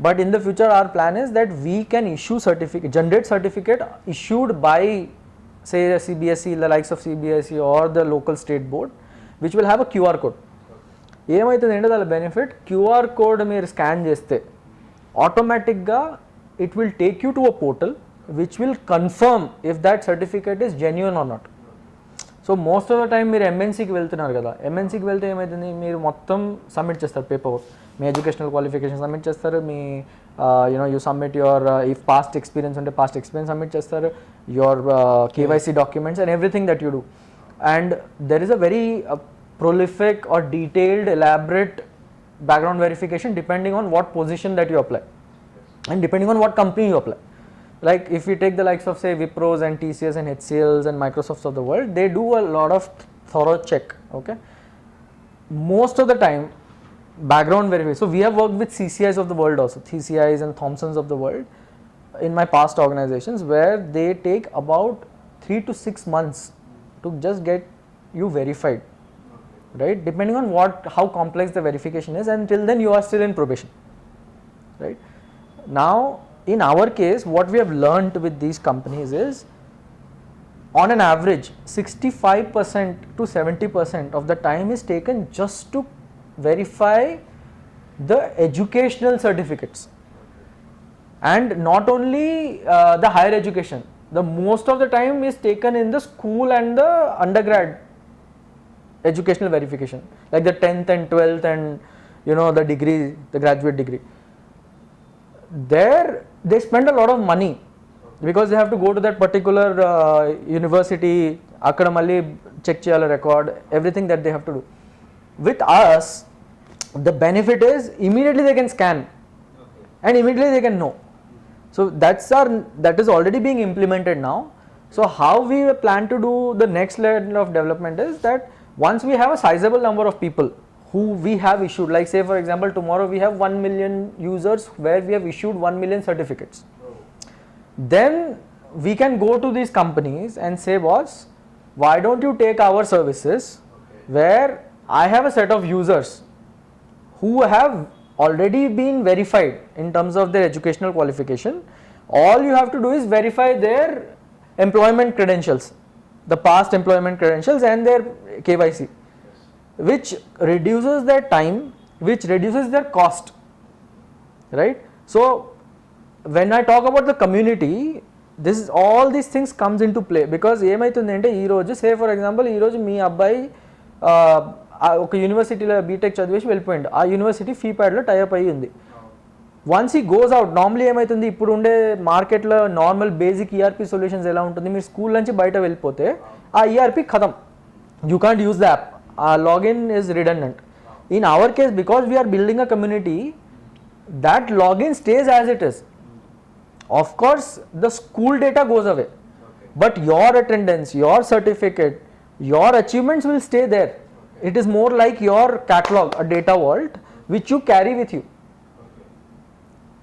But in the future our plan is that we can issue certificate, generate certificate issued by say the CBSE, the likes of CBSE or the local state board, which will have a QR code. ఏమైతుంది అంటే దాని benefit QR code మీరు scan చేస్తే ఆటోమేటిక్గా it will take you to a portal which will confirm if that certificate is genuine or not. So most of the time మీరు ఎంఎన్సీకి వెళ్తున్నారు కదా, ఎంఎన్సీకి వెళ్తే ఏమవుతుంది, మీరు మొత్తం సబ్మిట్ చేస్తారు పేపర్ వర్క్, మీ ఎడ్యుకేషనల్ క్వాలిఫికేషన్ సబ్మిట్ చేస్తారు, మీ you submit your if past experience ఉంటే పాస్ట్ ఎక్స్పీరియన్స్ సబ్మిట్ చేస్తారు, your KYC documents and everything that you do. And there is a very prolific or detailed elaborate background verification depending on what position that you apply and depending on what company you apply. Like if you take the likes of say Wipros and TCS and HCLs and Microsofts of the world, they do a lot of thorough check. Okay, most of the time background verification. So we have worked with CCIs of the world also, TCIs and Thomsons of the world in my past organizations, where they take about 3 to 6 months to just get you verified, right, depending on how complex the verification is. Until then you are still in probation, right. Now in our case what we have learned with these companies is on an average 65% to 70% of the time is taken just to verify the educational certificates, and not only the higher education, the most of the time is taken in the school and the undergrad educational verification, like the 10th and 12th and the degree, the graduate degree. There they spend a lot of money because they have to go to that particular university, akkada malli check cheyala record, everything that they have to do. With us the benefit is immediately they can scan and immediately they can know. So that is already being implemented now. So how we plan to do the next level of development is that once we have a sizable number of people who we have issued, like say for example tomorrow we have 1 million users where we have issued 1 million certificates, then we can go to these companies and say, boss, why don't you take our services where I have a set of users who have already been verified in terms of their educational qualification. All you have to do is verify their employment credentials, the past employment credentials and their KYC, which reduces their time, which reduces their cost, right. So when I talk about the community, this is all these things comes into play because ఏమైతుంది అంటే ఈ రోజు సే for example ఈ రోజు మీ అబ్బాయి ఒక యూనివర్సిటీలో BTech చదివేసి వెళ్ళిపోయింది, ఆ యూనివర్సిటీ ఫీప్యాడ్లో టైఅప్ అయ్యి ఉంది. వన్స్ ఈ గోస్ అవుట్, నార్మలీ ఏమవుతుంది ఇప్పుడు ఉండే మార్కెట్లో నార్మల్ బేసిక్ ఈఆర్పీ సొల్యూషన్స్ ఎలా ఉంటుంది, మీరు స్కూల్ నుంచి బయట వెళ్ళిపోతే ఆ ఈఆర్పీ ఖతం, you can't use the app, login is redundant. In our case, because we are building a community, that login stays as it is. Of course the school data goes away, but your attendance, your certificate, your achievements will stay there. It is more like your catalog, a data vault which you carry with you,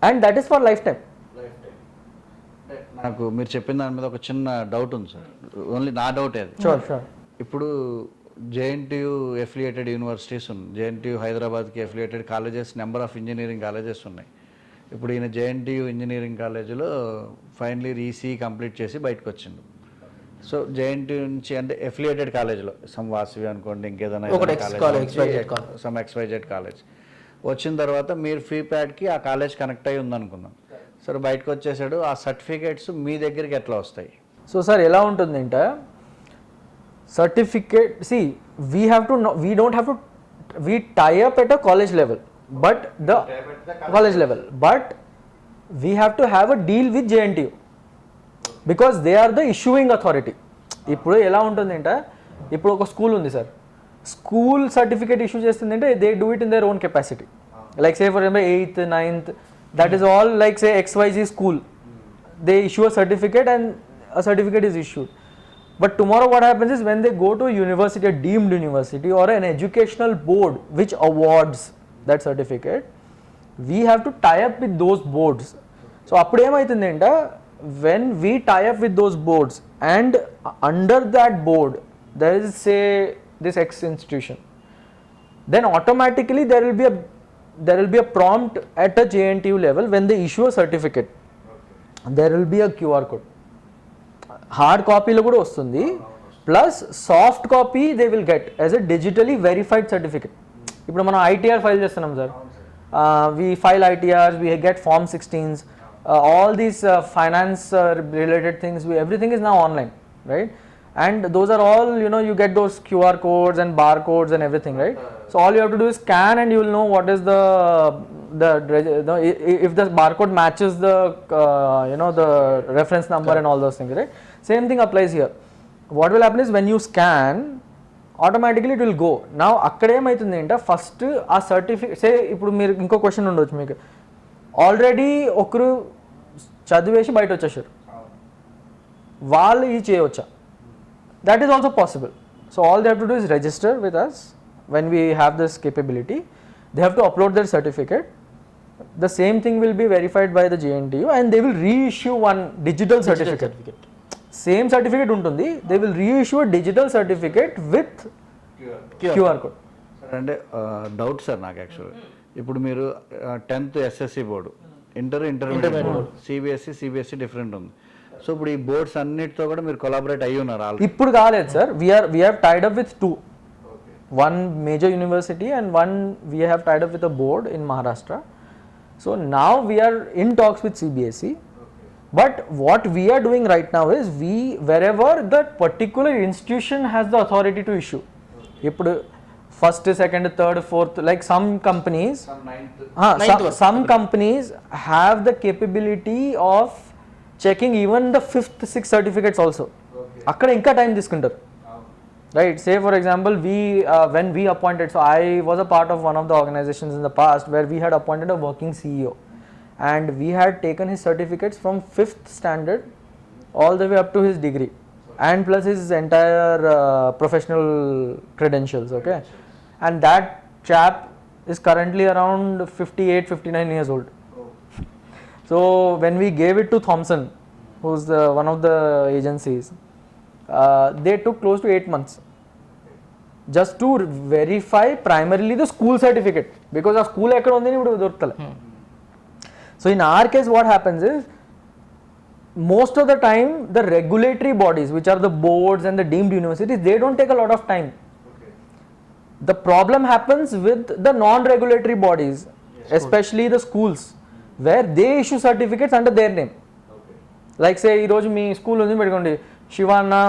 and that is for lifetime. నాకు మీరు చెప్పిన దాని మీద ఒక చిన్న doubt ఉంది sir, only నా doubt అది. Sure. ఇప్పుడు జేఎన్టీయూ ఎఫిలియేటెడ్ యూనివర్సిటీస్ ఉన్నాయి, జేఎన్టీయూ హైదరాబాద్కి affiliated colleges, number of engineering colleges ఉన్నాయి. ఇప్పుడు ఈయన జేఎన్టీయూ ఇంజనీరింగ్ కాలేజీలో ఫైనలీ ఈసీ కంప్లీట్ చేసి బయటకు వచ్చిండు. సో జేఎన్టీయూ నుంచి అంటే ఎఫిలియేటెడ్ కాలేజ్లో సమ్ వాసవి అనుకోండి, ఇంకేదైనా సమ్ XYZ కాలేజ్ వచ్చిన తర్వాత మీరు ఫీప్యాడ్కి ఆ కాలేజ్ కనెక్ట్ అయ్యి ఉందనుకుందాం, సరే బయటకు వచ్చేసాడు, ఆ సర్టిఫికేట్స్ మీ దగ్గరికి ఎట్లా వస్తాయి? సో సార్ ఎలా ఉంటుందంటే certificate, see we don't have to we tie up at a college level, but the college level, but we have to have a deal with JNTU because they are the issuing authority. ఇప్పుడు ఎలా ఉంటుందంటే ఇప్పుడు ఒక school ఉంది sir, school certificate issue చేస్తుందంటే they do it in their own capacity, like say for example 8th 9th, that is all like say XYZ school, they issue a certificate and a certificate is issued. But tomorrow what happens is when they go to a university, a deemed university or an educational board which awards that certificate, we have to tie up with those boards. So appudu emaitundi ante when we tie up with those boards and under that board there is say this X institution, then automatically there will be a prompt at a JNTU level when they issue a certificate. There will be a QR code. Hard copy lo kuda vastundi plus soft copy they will get as a digitally verified certificate. Ippudu manam ITR file chestunam sir, we file ITRs, we get form 16s, all these finance related things, everything is now online, right? And those are all, you get those QR codes and barcodes and everything, right? So all you have to do is scan and you will know what is the if the barcode matches the the reference number and all those things, right? Same thing applies here. What will happen is when you scan, automatically it will go. Now akkade emaitundi ante first a certificate, say ippudu meer inko question undochu meeku, already okru చదివేసి బయట వచ్చేసారు, వాళ్ళు ఇది చేయవచ్చా? That is also possible. So all they have to do is register with us when we have this capability. They have to upload their certificate. The same thing will be verified by the JNTU and they will reissue one digital certificate. Same certificate ఉంటుంది, they will reissue a digital certificate with QR code. అంటే doubt sir నాకు యాక్చువల్గా, ఇప్పుడు మీరు 10th SSC board, intermediate board, CBSE different ఉంది. So ఇప్పుడు ఈ boards అన్నిటితో కూడా మీరు కొలాబరేట్ అయ్యి ఉన్నారు? ఇప్పుడు కాలేదు sir, we have tied up with two. One major university and one we have tied up with a board in Maharashtra. So now we are in talks with CBSE. But what we are doing right now is wherever that particular institution has the authority to issue. ఇప్పుడు first, second, third, fourth, like some companies, some companies have the capability of checking even the 5th, 6th certificates also. Akkada inka time తీసుకుంటారు, right? Say for example, when we appointed, so I was a part of one of the organizations in the past where we had appointed a working CEO and we had taken his certificates from 5th standard all the way up to his degree and plus his entire professional credentials, okay? And that chap is currently around 58, 59 years old. So when we gave it to Thomson, who's one of the agencies, they took close to 8 months just to verify primarily the school certificate, because a school ekkada undi ipudu dortale. So in our case what happens is, most of the time the regulatory bodies, which are the boards and the deemed universities, they don't take a lot of time. The problem happens with the non-regulatory bodies, especially the schools, where they issue certificates under their name. Like say ee roju mee school undi pedukondi, Shivana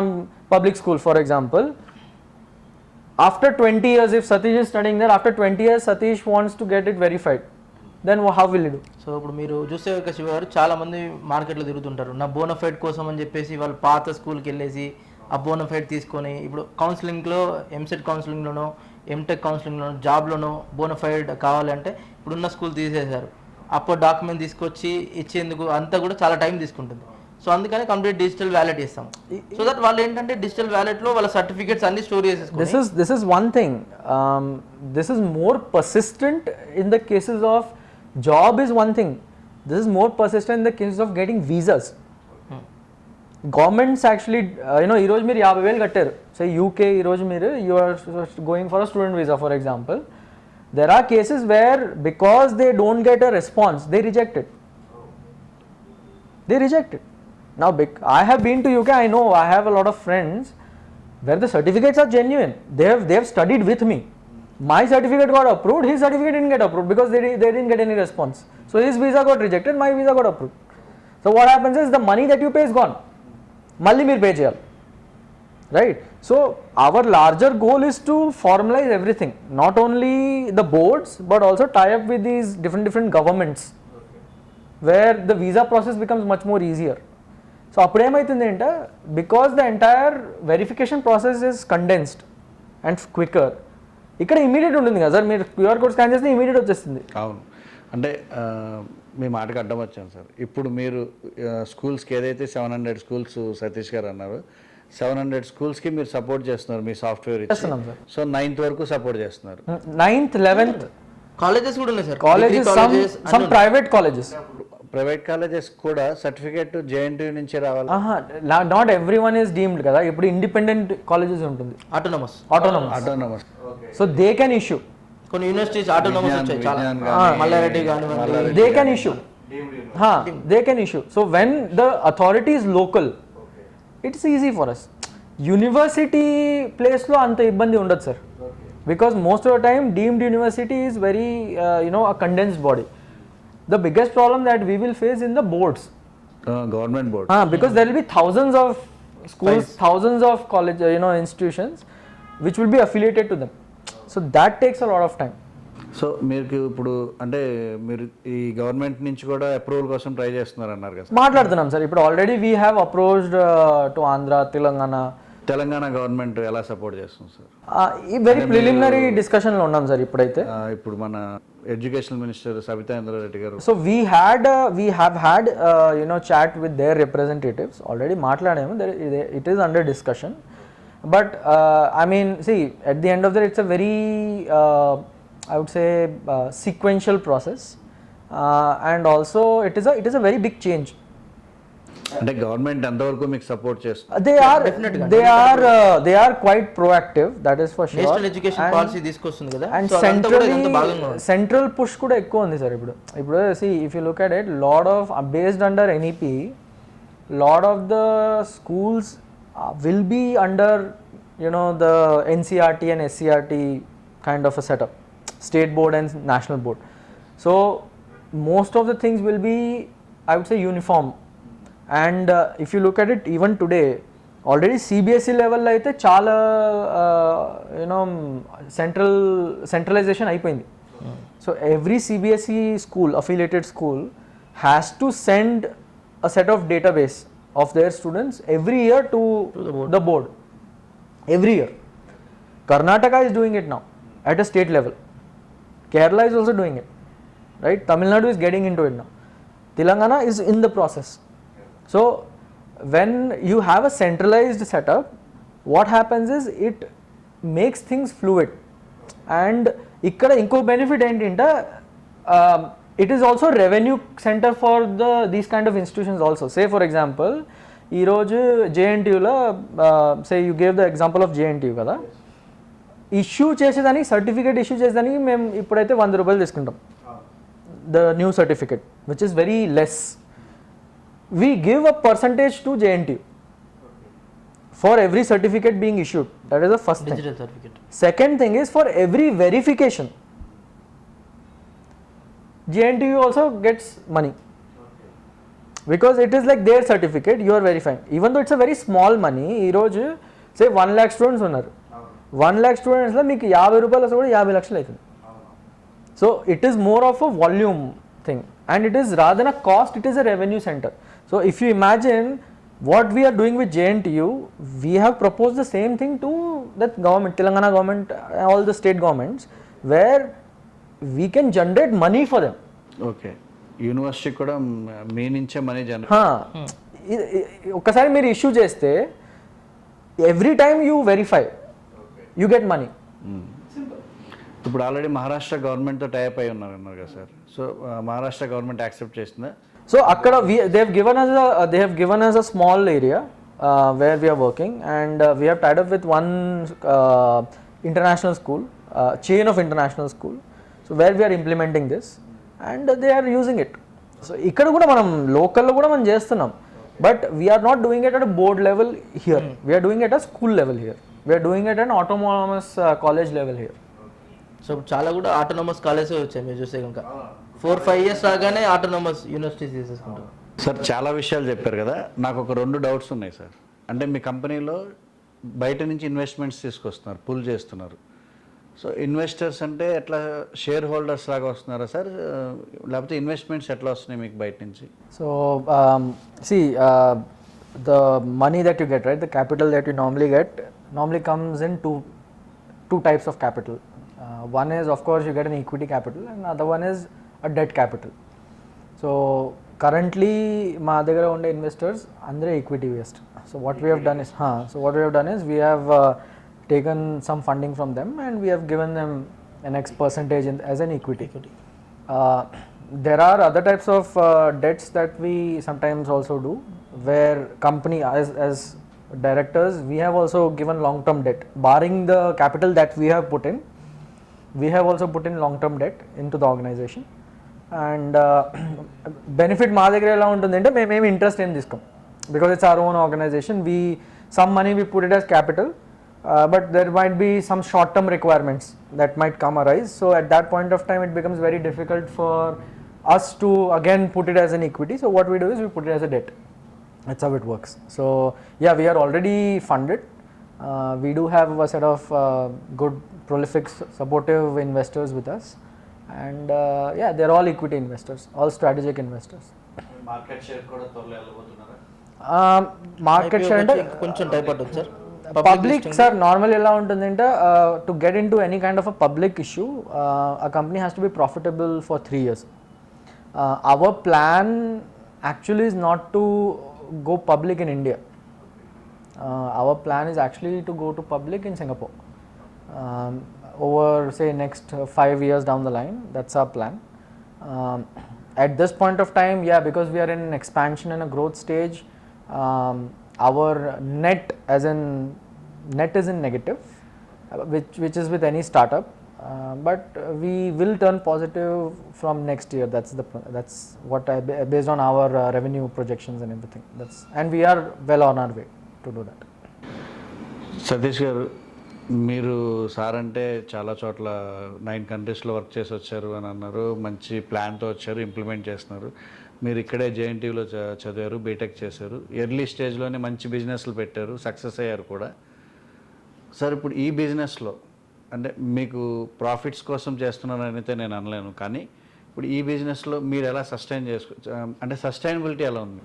public school for example, after 20 years if Satish is studying there, after 20 years Satish wants to get it verified, then how will he do? So ఇప్పుడు మీరు చూస్తే ఒక శివ గారు చాలా మంది మార్కెట్లో తిరుగుతుంటారు, నా బోనఫైడ్ కోసం అని చెప్పేసి వాళ్ళు పాత స్కూల్కి వెళ్ళేసి ఆ బోనఫైడ్ తీసుకొని ఇప్పుడు కౌన్సిలింగ్లో, ఎంసెట్ కౌన్సిలింగ్లోనో, ఎంటెక్ కౌన్సిలింగ్లోనో, జాబ్లోనో బోనఫైడ్ కావాలంటే ఇప్పుడున్న స్కూల్ తీసేశారు, అప్పుడు డాక్యుమెంట్ తీసుకొచ్చి ఇచ్చేందుకు అంతా కూడా చాలా టైం తీసుకుంటుంది. సో అందుకని కంప్లీట్ డిజిటల్ వ్యాలెట్ ఇస్తాం, సో దట్ వాళ్ళు ఏంటంటే డిజిటల్ వ్యాలెట్లో వాళ్ళ సర్టిఫికేట్స్ అన్ని స్టోర్ చేసేసుకోవాలి. This is one thing. This is more persistent in the cases of job is one thing. This is more persistent in the cases of getting visas. Governments actually, ఈ రోజు మీరు 50,000 కట్టారు, so UK ఈ రోజు మీరు you are going for a student visa for example, there are cases where because they don't get a response, they reject it. Now I have been to UK, I know, I have a lot of friends where the certificates are genuine, they have studied with me, my certificate got approved, his certificate didn't get approved because they didn't get any response, so his visa got rejected, my visa got approved. So what happens is the money that you pay is gone, malli meer pay cheyali, right? So our larger goal is to formalize everything, not only the boards but also tie up with these different governments where the visa process becomes much more easier. So appudu emaitundi ante, because the entire verification process is condensed and quicker, ఇక్కడ immediate ఉంటుంది కదా sir, మీరు QR code scan చేస్తే immediate వచ్చేస్తుంది. అవును, అంటే మీ మాటకు అడ్డం వచ్చాను సార్. ఇప్పుడు మీరు స్కూల్స్కి ఏదైతే 700 స్కూల్స్ సతీష్ గారు అన్నారు, 700 స్కూల్స్కి మీరు సపోర్ట్ చేస్తున్నారు మీ సాఫ్ట్వేర్ ఇచ్చి. చేస్తున్నాం సార్. సో 9th వరకు సపోర్ట్ చేస్తున్నారు. 9th 11th కాలేజెస్ కూడా ఉన్నాయి sir, colleges, some private colleges. Private colleges కూడా సర్టిఫికేట్ జేఎన్టీయూ నుంచే రావాలి. Not every one is deemed కదా, ఇప్పుడు ఇండిపెండెంట్ కాలేజెస్ ఉంటుంది, autonomous. Autonomous. So they can issue, కొన్ని యూనివర్సిటీస్ ఆటోనమస్ వచ్చాయి చాలా, మల్లారెడ్డి కానివ్వండి. they can issue. They can issue. So when the authority is local, it's easy for us. University place లో అంత ఇబ్బంది ఉండదు sir, because most of the time deemed university is very a condensed body. The biggest problem that we will face in the boards, government board, because there will be thousands of schools, thousands of college institutions which will be affiliated to them. So that takes a lot of time. So మీకు ఇప్పుడు అంటే మీరు ఈ government నుంచి కూడా approval కోసం try చేస్తున్నారు అన్నారు కదా. మాట్లాడుతున్నాం సార్, ఇప్పుడు already we have approached to Andhra, Telangana government ఎలా సపోర్ట్ చేస్తుంది సార్? ఈ వెరీ ప్రిలిమినరీ డిస్కషన్లో ఉన్నాం సార్ ఇప్పుడైతే. ఇప్పుడు మన education minister Sabitha Indra Reddy garu, so we have had chat with their representatives, already మాట్లాడాము, it is under discussion. But I mean see at the end of the it's a very I would say sequential process, and also it is a very big change. అంటే government ఎంతవరకు మీకు support చేస్తుంది? They are quite proactive, that is for sure. National education policy తీసుకొస్తుంది కదా, and so అదంతా కూడా ఎంత బాగుంది. central push కూడా ఎక్కువ ఉంది సార్ ఇప్పుడు. see if you look at it, lot of based under NEP, lot of the schools will be under the NCRT and SCRT kind of a setup, state board and national board. So most of the things will be, I would say, uniform. And if you look at it even today, already CBSE level lo aithe chaala centralization అయిపోయింది. So every CBSE school, affiliated school, has to send a set of database of their students every year to the board. Every year. Karnataka is doing it now at a state level. Kerala is also doing it, right? Tamil Nadu is getting into it now. Telangana is in the process. So when you have a centralized setup, what happens is it makes things fluid. And ikkada inko benefit entinte, it is also revenue center for these kind of institutions also. Say for example, ee roju JNTU la, say you gave the example of JNTU kada, issue చేసేదానికి, certificate issue చేసేదానికి మేము ఇప్పుడైతే 100 రూపాయలు తీసుకుంటాం, the new certificate, which is very less. We give a percentage to JNTU for every certificate being issued. That is the first thing. Digital certificate. Second thing is for every verification JNTU also gets money, because it is like their certificate, you are verifying, even though it's a very small money. ఈరోజు say 1 lakh students ఉన్నారు, 1 lakh స్టూడెంట్స్లో మీకు 50 రూపాయలు వస్తే కూడా 50 లక్షలు అవుతుంది. So it is more of a volume thing, and it is rather than a cost, it is a revenue centre. So if you imagine what we are doing with JNTU, we have proposed the same thing to the government, Telangana government, all the state governments, where we can generate money for them. Okay, university కూడా మీ నుంచే money generate. ఒక్కసారి మీరు issue చేస్తే every time you verify, you get money. ఇప్పుడు already Maharashtra గవర్నమెంట్తో type అయి ఉన్నారు కదా sir, so Maharashtra government accept చేసిందా? So akkada they have given us a small area where we are working, and we have tied up with one international school, chain of international school, so where we are implementing this, and they are using it. So ikkada kuda manam local lo kuda man chestunnam, but we are not doing it at a board level here. We are doing it at a school level here. We are doing it at an autonomous college level here. So చాలా కూడా autonomous colleges వచ్చాయి మీరు చూస్తే కనుక. 4-5 years రాగానే autonomous universities తీసేసుకుంటాం. Sir చాలా విషయాలు చెప్పారు కదా, నాకు ఒక 2 డౌట్స్ ఉన్నాయి సార్. అంటే మీ కంపెనీలో బయట నుంచి ఇన్వెస్ట్మెంట్స్ తీసుకొస్తున్నారు, పుల్ చేస్తున్నారు. సో ఇన్వెస్టర్స్ అంటే ఎట్లా, షేర్ హోల్డర్స్ లాగా వస్తున్నారా సార్, లేకపోతే ఇన్వెస్ట్మెంట్స్ ఎట్లా వస్తున్నాయి మీకు బయట నుంచి? So see, the money that you get, right, the capital that you normally comes in two types of capital. One is, of course, you get an equity capital, and the other one is a debt capital. So currently మా దగ్గర ఉండే investors అందరే equity based. So what we have done is we have taken some funding from them and we have given them an X percentage as an equity. Uh, there are other types of debts that we sometimes also do, where company as directors we have also given long term debt. Barring the capital that we have put in, we have also put in long term debt into the organization. And benefit మా దగ్గర ఎలా ఉంటుందంటే మేము interest ఏం తీసుకోం, because it's our own organization. Some money we put it as capital, but there might be some short term requirements that might arise. So at that point of time it becomes very difficult for us to again put it as an equity. So what we do is we put it as a debt. That's how it works. So yeah, we are already funded. We do have a set of good, prolific, supportive investors with us, and yeah, they're all equity investors, all strategic investors. Market share కూడా త్వరలో వెళ్ళబోతున్నారా? Market share అంటే కొంచెం type అవుతుంది sir. Public sir normal ఎలా ఉంటుందంటే to get in to any kind of a public issue a company has to be profitable for 3 years. Our plan actually is not to go public in India. Our plan is actually to go to public in Singapore over say next 5 years down the line. That's our plan. At this point of time, yeah, because we are in expansion and a growth stage, our net is in negative, which is with any startup, but we will turn positive from next year. That's what based on our revenue projections and everything. And we are well on our way to do that. Satish గారు, మీరు sir అంటే చాలా చోట్ల 9 కంట్రీస్లో work చేసి వచ్చారు అని అన్నారు. మంచి ప్లాన్తో వచ్చారు, ఇంప్లిమెంట్ చేస్తున్నారు. మీరు ఇక్కడే జేఎన్టీయూలో చదివారు, బీటెక్ చేశారు, ఎర్లీ స్టేజ్లోనే మంచి బిజినెస్లు పెట్టారు, సక్సెస్ అయ్యారు కూడా. సార్ ఇప్పుడు ఈ బిజినెస్లో అంటే మీకు ప్రాఫిట్స్ కోసం చేస్తున్నారని అయితే నేను అనలేను, కానీ ఇప్పుడు ఈ బిజినెస్లో మీరు ఎలా సస్టైన్ అంటే సస్టైనబిలిటీ ఎలా ఉంది?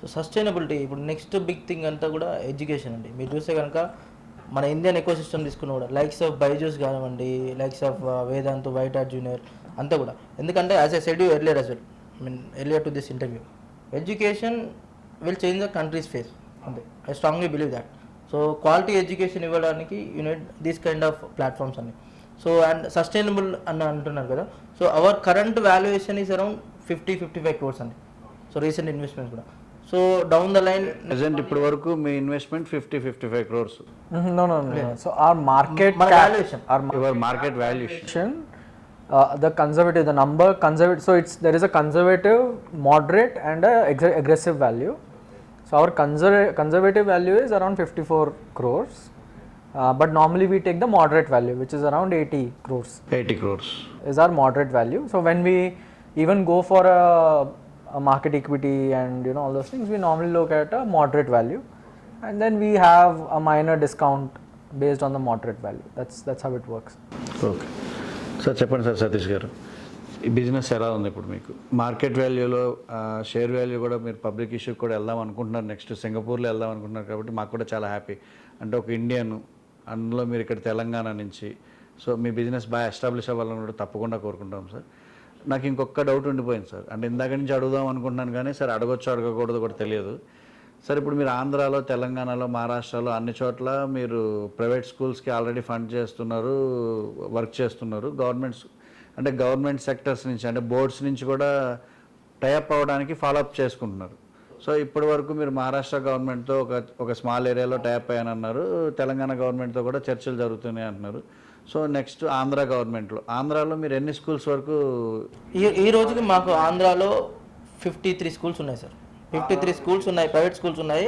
సో సస్టైనబిలిటీ ఇప్పుడు నెక్స్ట్ బిగ్ థింగ్ అంతా కూడా ఎడ్యుకేషన్ అండి. మీరు చూస్తే కనుక మన ఇండియన్ ఎకో సిస్టమ్ తీసుకున్న కూడా లైక్స్ ఆఫ్ బైజూస్ కానివ్వండి, likes of Vedant, white art junior అంతా కూడా. ఎందుకంటే as I said you earlier as well, earlier to this interview, education will change the country's face. I strongly believe that. So quality education ఇవ్వడానికి you need this kind of platforms అన్ని. So and sustainable అని అంటున్నారు కదా. So our current valuation is around 50-55 crores అండి. So recent investments కూడా. So down the line present ఇప్పటి వరకు మీ investment 50-55 crores. No. So our market valuation, your market valuation, the number conservative. So there is a conservative, moderate, and a aggressive value. So our conservative value is around 54 crores, but normally we take the moderate value, which is around 80 crores. 80 crores is our moderate value. So when we even go for a market equity and all those things, we normally look at a moderate value, and then we have a minor discount based on the moderate value. That's how it works. Okay sir, చెప్పండి sir Satish గారు, ఈ business ఎలా ఉంది ఇప్పుడు మీకు? Market వాల్యూలో share value కూడా మీరు public issue కూడా వెళ్దాం అనుకుంటున్నారు, నెక్స్ట్ సింగపూర్లో వెళ్దాం అనుకుంటున్నారు, కాబట్టి మాకు కూడా చాలా హ్యాపీ. అంటే ఒక ఇండియన్, అందులో మీరు ఇక్కడ తెలంగాణ నుంచి, సో మీ బిజినెస్ బాగా ఎస్టాబ్లిష్ అవ్వాలని కూడా తప్పకుండా కోరుకుంటాం సార్. నాకు ఇంకొక డౌట్ ఉండిపోయింది సార్, అంటే ఇందాక నుంచి అడుగుదాం అనుకుంటున్నాను కానీ సార్ అడగొచ్చు అడగకూడదు కూడా తెలియదు సార్. ఇప్పుడు మీరు ఆంధ్రాలో, తెలంగాణలో, మహారాష్ట్రలో అన్ని చోట్ల మీరు ప్రైవేట్ స్కూల్స్కి ఆల్రెడీ ఫండ్ చేస్తున్నారు, వర్క్ చేస్తున్నారు. గవర్నమెంట్ సెక్టర్స్ నుంచి అంటే బోర్డ్స్ నుంచి కూడా టైఅప్ అవ్వడానికి ఫాలోఅప్ చేసుకుంటున్నారు. సో ఇప్పటి వరకు మీరు మహారాష్ట్ర గవర్నమెంట్తో ఒక స్మాల్ ఏరియాలో టైఅప్ అయ్యానన్నారు, తెలంగాణ గవర్నమెంట్తో కూడా చర్చలు జరుగుతున్నాయి అంటున్నారు. సో నెక్స్ట్ ఆంధ్రాలో మీరు ఎన్ని స్కూల్స్ వరకు? ఈ రోజుకి మాకు ఆంధ్రాలో 53 స్కూల్స్ ఉన్నాయి సార్. 53 స్కూల్స్ ఉన్నాయి, ప్రైవేట్ స్కూల్స్ ఉన్నాయి,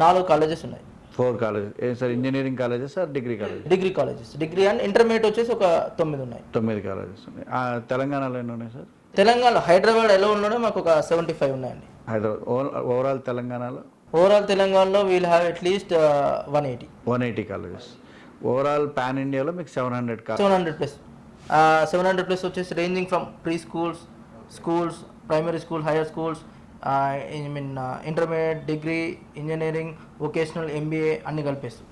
4 కాలేజెస్ ఉన్నాయి. 4 colleges A sir? Engineering colleges sir, degree colleges? Degree and intermediate వచ్చేసి ఒక 9 ఉన్నాయి. 9 కాలేజెస్ ఉన్నాయి. తెలంగాణలో ఎన్ని ఉన్నాయి సార్? తెలంగాణలో హైదరాబాద్ ఎలా ఉన్నాడో మాకు ఒక 75 ఉన్నాయండి. హైదరాబాద్ ఓవరాల్ తెలంగాణలో we'll have at least 180 colleges. Overall pan ఇండియాలో మీకు 700 ప్లస్. 700 ప్లస్ వచ్చేసి ranging from pre schools, primary school, hire schools, intermediate, degree, engineering, vocational, MBA అన్ని కలిపేస్తాం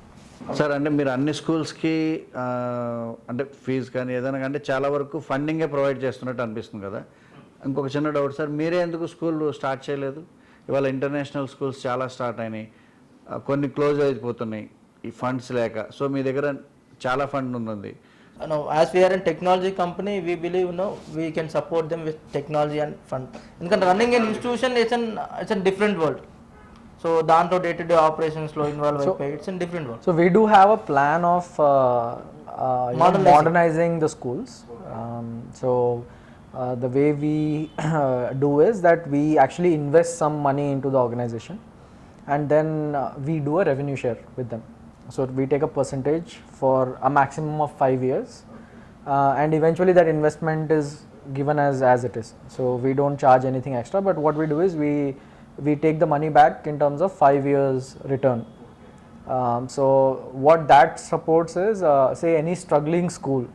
సార్. అంటే మీరు అన్ని స్కూల్స్కి అంటే ఫీజు కానీ ఏదైనా అంటే చాలా వరకు ఫండింగే ప్రొవైడ్ చేస్తున్నట్టు అనిపిస్తుంది కదా. ఇంకొక చిన్న డౌట్ సార్, మీరే ఎందుకు స్కూల్ స్టార్ట్ చేయలేదు? ఇవాళ ఇంటర్నేషనల్ స్కూల్స్ చాలా స్టార్ట్ అయినాయి, కొన్ని క్లోజ్ అయిపోతున్నాయి ఈ ఫండ్స్ లేక. సో మీ దగ్గర చాలా ఫండ్ ఉంది. No, as we are a technology company, we believe we can support them with technology and fund. Because running an institution it's a different world. So దాంట్లో day-to-day operations లో involve అయిపోయి it's a different world. So we do have a plan of modernizing the schools. The way we do is that we actually invest some money into the organization, and then we do a revenue share with them. So we take a percentage for a maximum of 5 years, and eventually that investment is given as it is. So we don't charge anything extra, but what we do is we take the money back in terms of 5 years return. So what that supports is, say any struggling school,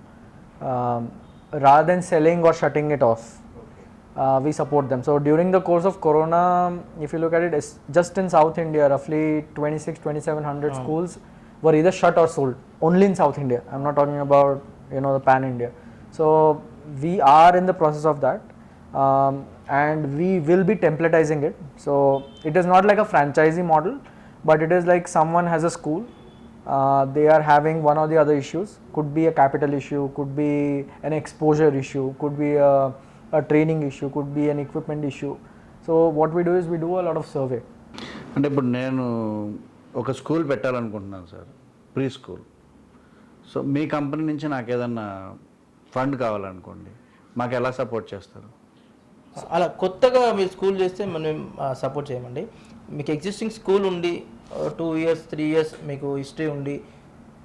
rather than selling or shutting it off, we support them. So during the course of Corona, if you look at it, just in South India, roughly 26-2700 schools were either shut or sold, only in South India. I'm not talking about the pan India. So we are in the process of that, and we will be templatizing it. So it is not like a franchisee model, but it is like someone has a school, they are having one or the other issues, could be a capital issue, could be an exposure issue, could be a training issue, could be an equipment issue. So what we do is we do a lot of survey. అంటే ఇప్పుడు నేను ఒక school పెట్టాలనుకుంటున్నాను sir, pre school. So మీ company నుంచి నాకు ఏదన్నా fund కావాలనుకోండి, మాకు ఎలా సపోర్ట్ చేస్తారు? అలా కొత్తగా మీరు స్కూల్ చేస్తే మనం సపోర్ట్ చేయమండి. మీకు ఎగ్జిస్టింగ్ స్కూల్ ఉండి 2 years 3 years మీకు హిస్టరీ ఉండి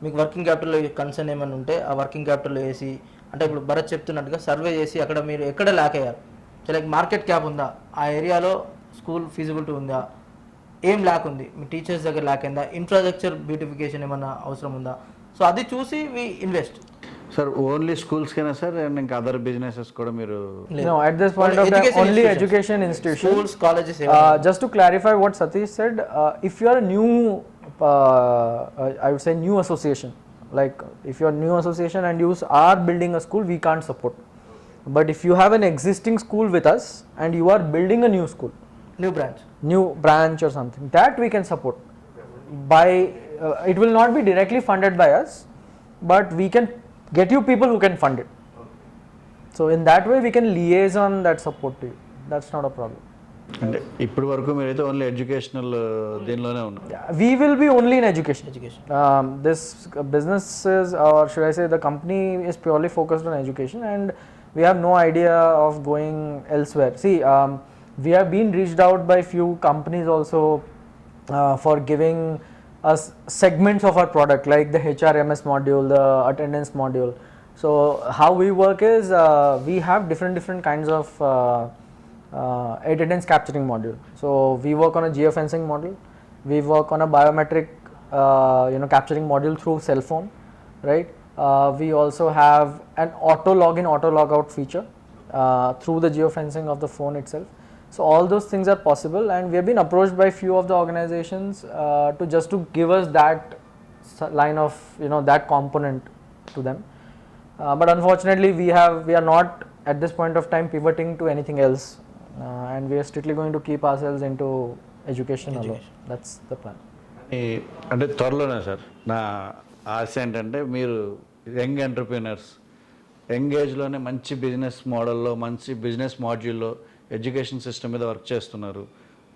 మీకు వర్కింగ్ క్యాపిటల్ కన్సర్న్ ఏమైనా ఉంటే ఆ వర్కింగ్ క్యాపిటల్ వేసి, అంటే ఇప్పుడు భరత్ చెప్తున్నట్టుగా సర్వే చేసి అక్కడ మీరు ఎక్కడ ల్యాక్ అయ్యారు, లైక్ మార్కెట్ క్యాప్ ఉందా, ఆ ఏరియాలో స్కూల్ ఫీజిబిలిటీ ఉందా, ఏం ల్యాక్ ఉంది, మీ టీచర్స్ దగ్గర ల్యాక్ అయిందా, ఇన్ఫ్రాస్ట్రక్చర్ బ్యూటిఫికేషన్ ఏమైనా అవసరం ఉందా, సో అది చూసి వి ఇన్వెస్ట్. సార్ ఓన్లీ స్కూల్స్కేనా సార్, ఇంకా అదర్ బిజినెసెస్ కూడా మీరు? No, at this point of time, only education institutions. Schools, colleges. Just to clarify what Satish said, if you are a new, I would say new association, like if you are new association and you are building a school, we can't support. But if you have an existing school with us and you are building a new school, new branch or something, that we can support. By it will not be directly funded by us, but we can get you people who can fund it. So in that way we can liaison that support to you. That's not a problem. అంటే ఇప్పటి వరకు మీరైతే only educational దీనిలోనే ఉన్నారు. We will be only in education. This business is, or should I say the company is purely focused on education, and we have no idea of going elsewhere. See, we have been reached out by few companies also for giving us segments of our product, like the HRMS module, the attendance module. So how we work is, we have different kinds of attendance capturing module. So we work on a geofencing module, we work on a biometric capturing module through cell phone, right? We also have an auto login, auto logout feature through the geofencing of the phone itself. So all those things are possible, and we have been approached by few of the organizations to give us that line of that component to them. But unfortunately we are not at this point of time pivoting to anything else, and we are strictly going to keep ourselves into education alone. That's the plan. అంటే త్వరలోనే sir నా ఆశ ఏంటంటే, మీరు young entrepreneurs young ఏజ్లోనే మంచి business మోడల్లో, మంచి business మాడ్యూల్లో ఎడ్యుకేషన్ సిస్టమ్ మీద వర్క్ చేస్తున్నారు.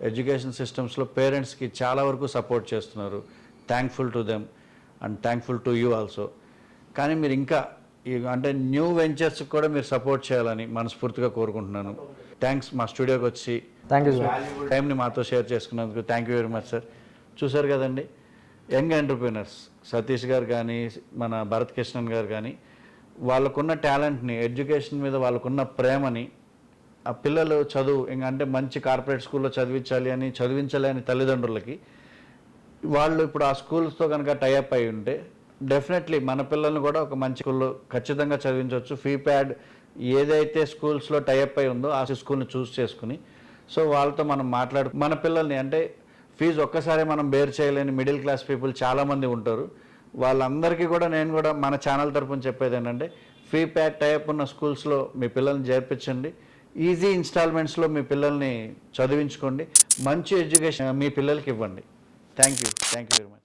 ఎడ్యుకేషన్ సిస్టమ్స్లో పేరెంట్స్కి చాలా వరకు సపోర్ట్ చేస్తున్నారు. Thankful to them and thankful to you also. కానీ మీరు ఇంకా అంటే న్యూ వెంచర్స్కి కూడా మీరు సపోర్ట్ చేయాలని మనస్ఫూర్తిగా కోరుకుంటున్నాను. థ్యాంక్స్ మా స్టూడియోకి వచ్చి టైంని మాతో షేర్ చేసుకున్నందుకు. Thank you very much sir. చూసారు కదండి, యంగ్ ఎంటర్ప్రీనర్స్ సతీష్ గారు కానీ మన భరత్ కృష్ణన్ గారు కానీ వాళ్ళకున్న టాలెంట్ని, ఎడ్యుకేషన్ మీద వాళ్ళకున్న ప్రేమని, ఆ పిల్లలు చదువు అంటే మంచి కార్పొరేట్ స్కూల్లో చదివించలేని తల్లిదండ్రులకి వాళ్ళు ఇప్పుడు ఆ స్కూల్స్తో కనుక టైఅప్ అయి ఉంటే డెఫినెట్లీ మన పిల్లల్ని కూడా ఒక మంచి స్కూల్లో ఖచ్చితంగా చదివించవచ్చు. FeePad ఏదైతే స్కూల్స్లో టైఅప్ అయి ఉందో ఆ స్కూల్ని చూస్ చేసుకుని, సో వాళ్ళతో మనం మన పిల్లల్ని, అంటే ఫీజు ఒక్కసారి మనం బేర్ చేయలేని మిడిల్ క్లాస్ పీపుల్ చాలామంది ఉంటారు. వాళ్ళందరికీ కూడా నేను కూడా మన ఛానల్ తరఫున చెప్పేది ఏంటంటే, FeePad టైఅప్ ఉన్న స్కూల్స్లో మీ పిల్లల్ని చేర్పించండి. ఈజీ ఇన్స్టాల్మెంట్స్లో మీ పిల్లల్ని చదివించుకోండి, మంచి ఎడ్యుకేషన్ మీ పిల్లలకి ఇవ్వండి. Thank you very much.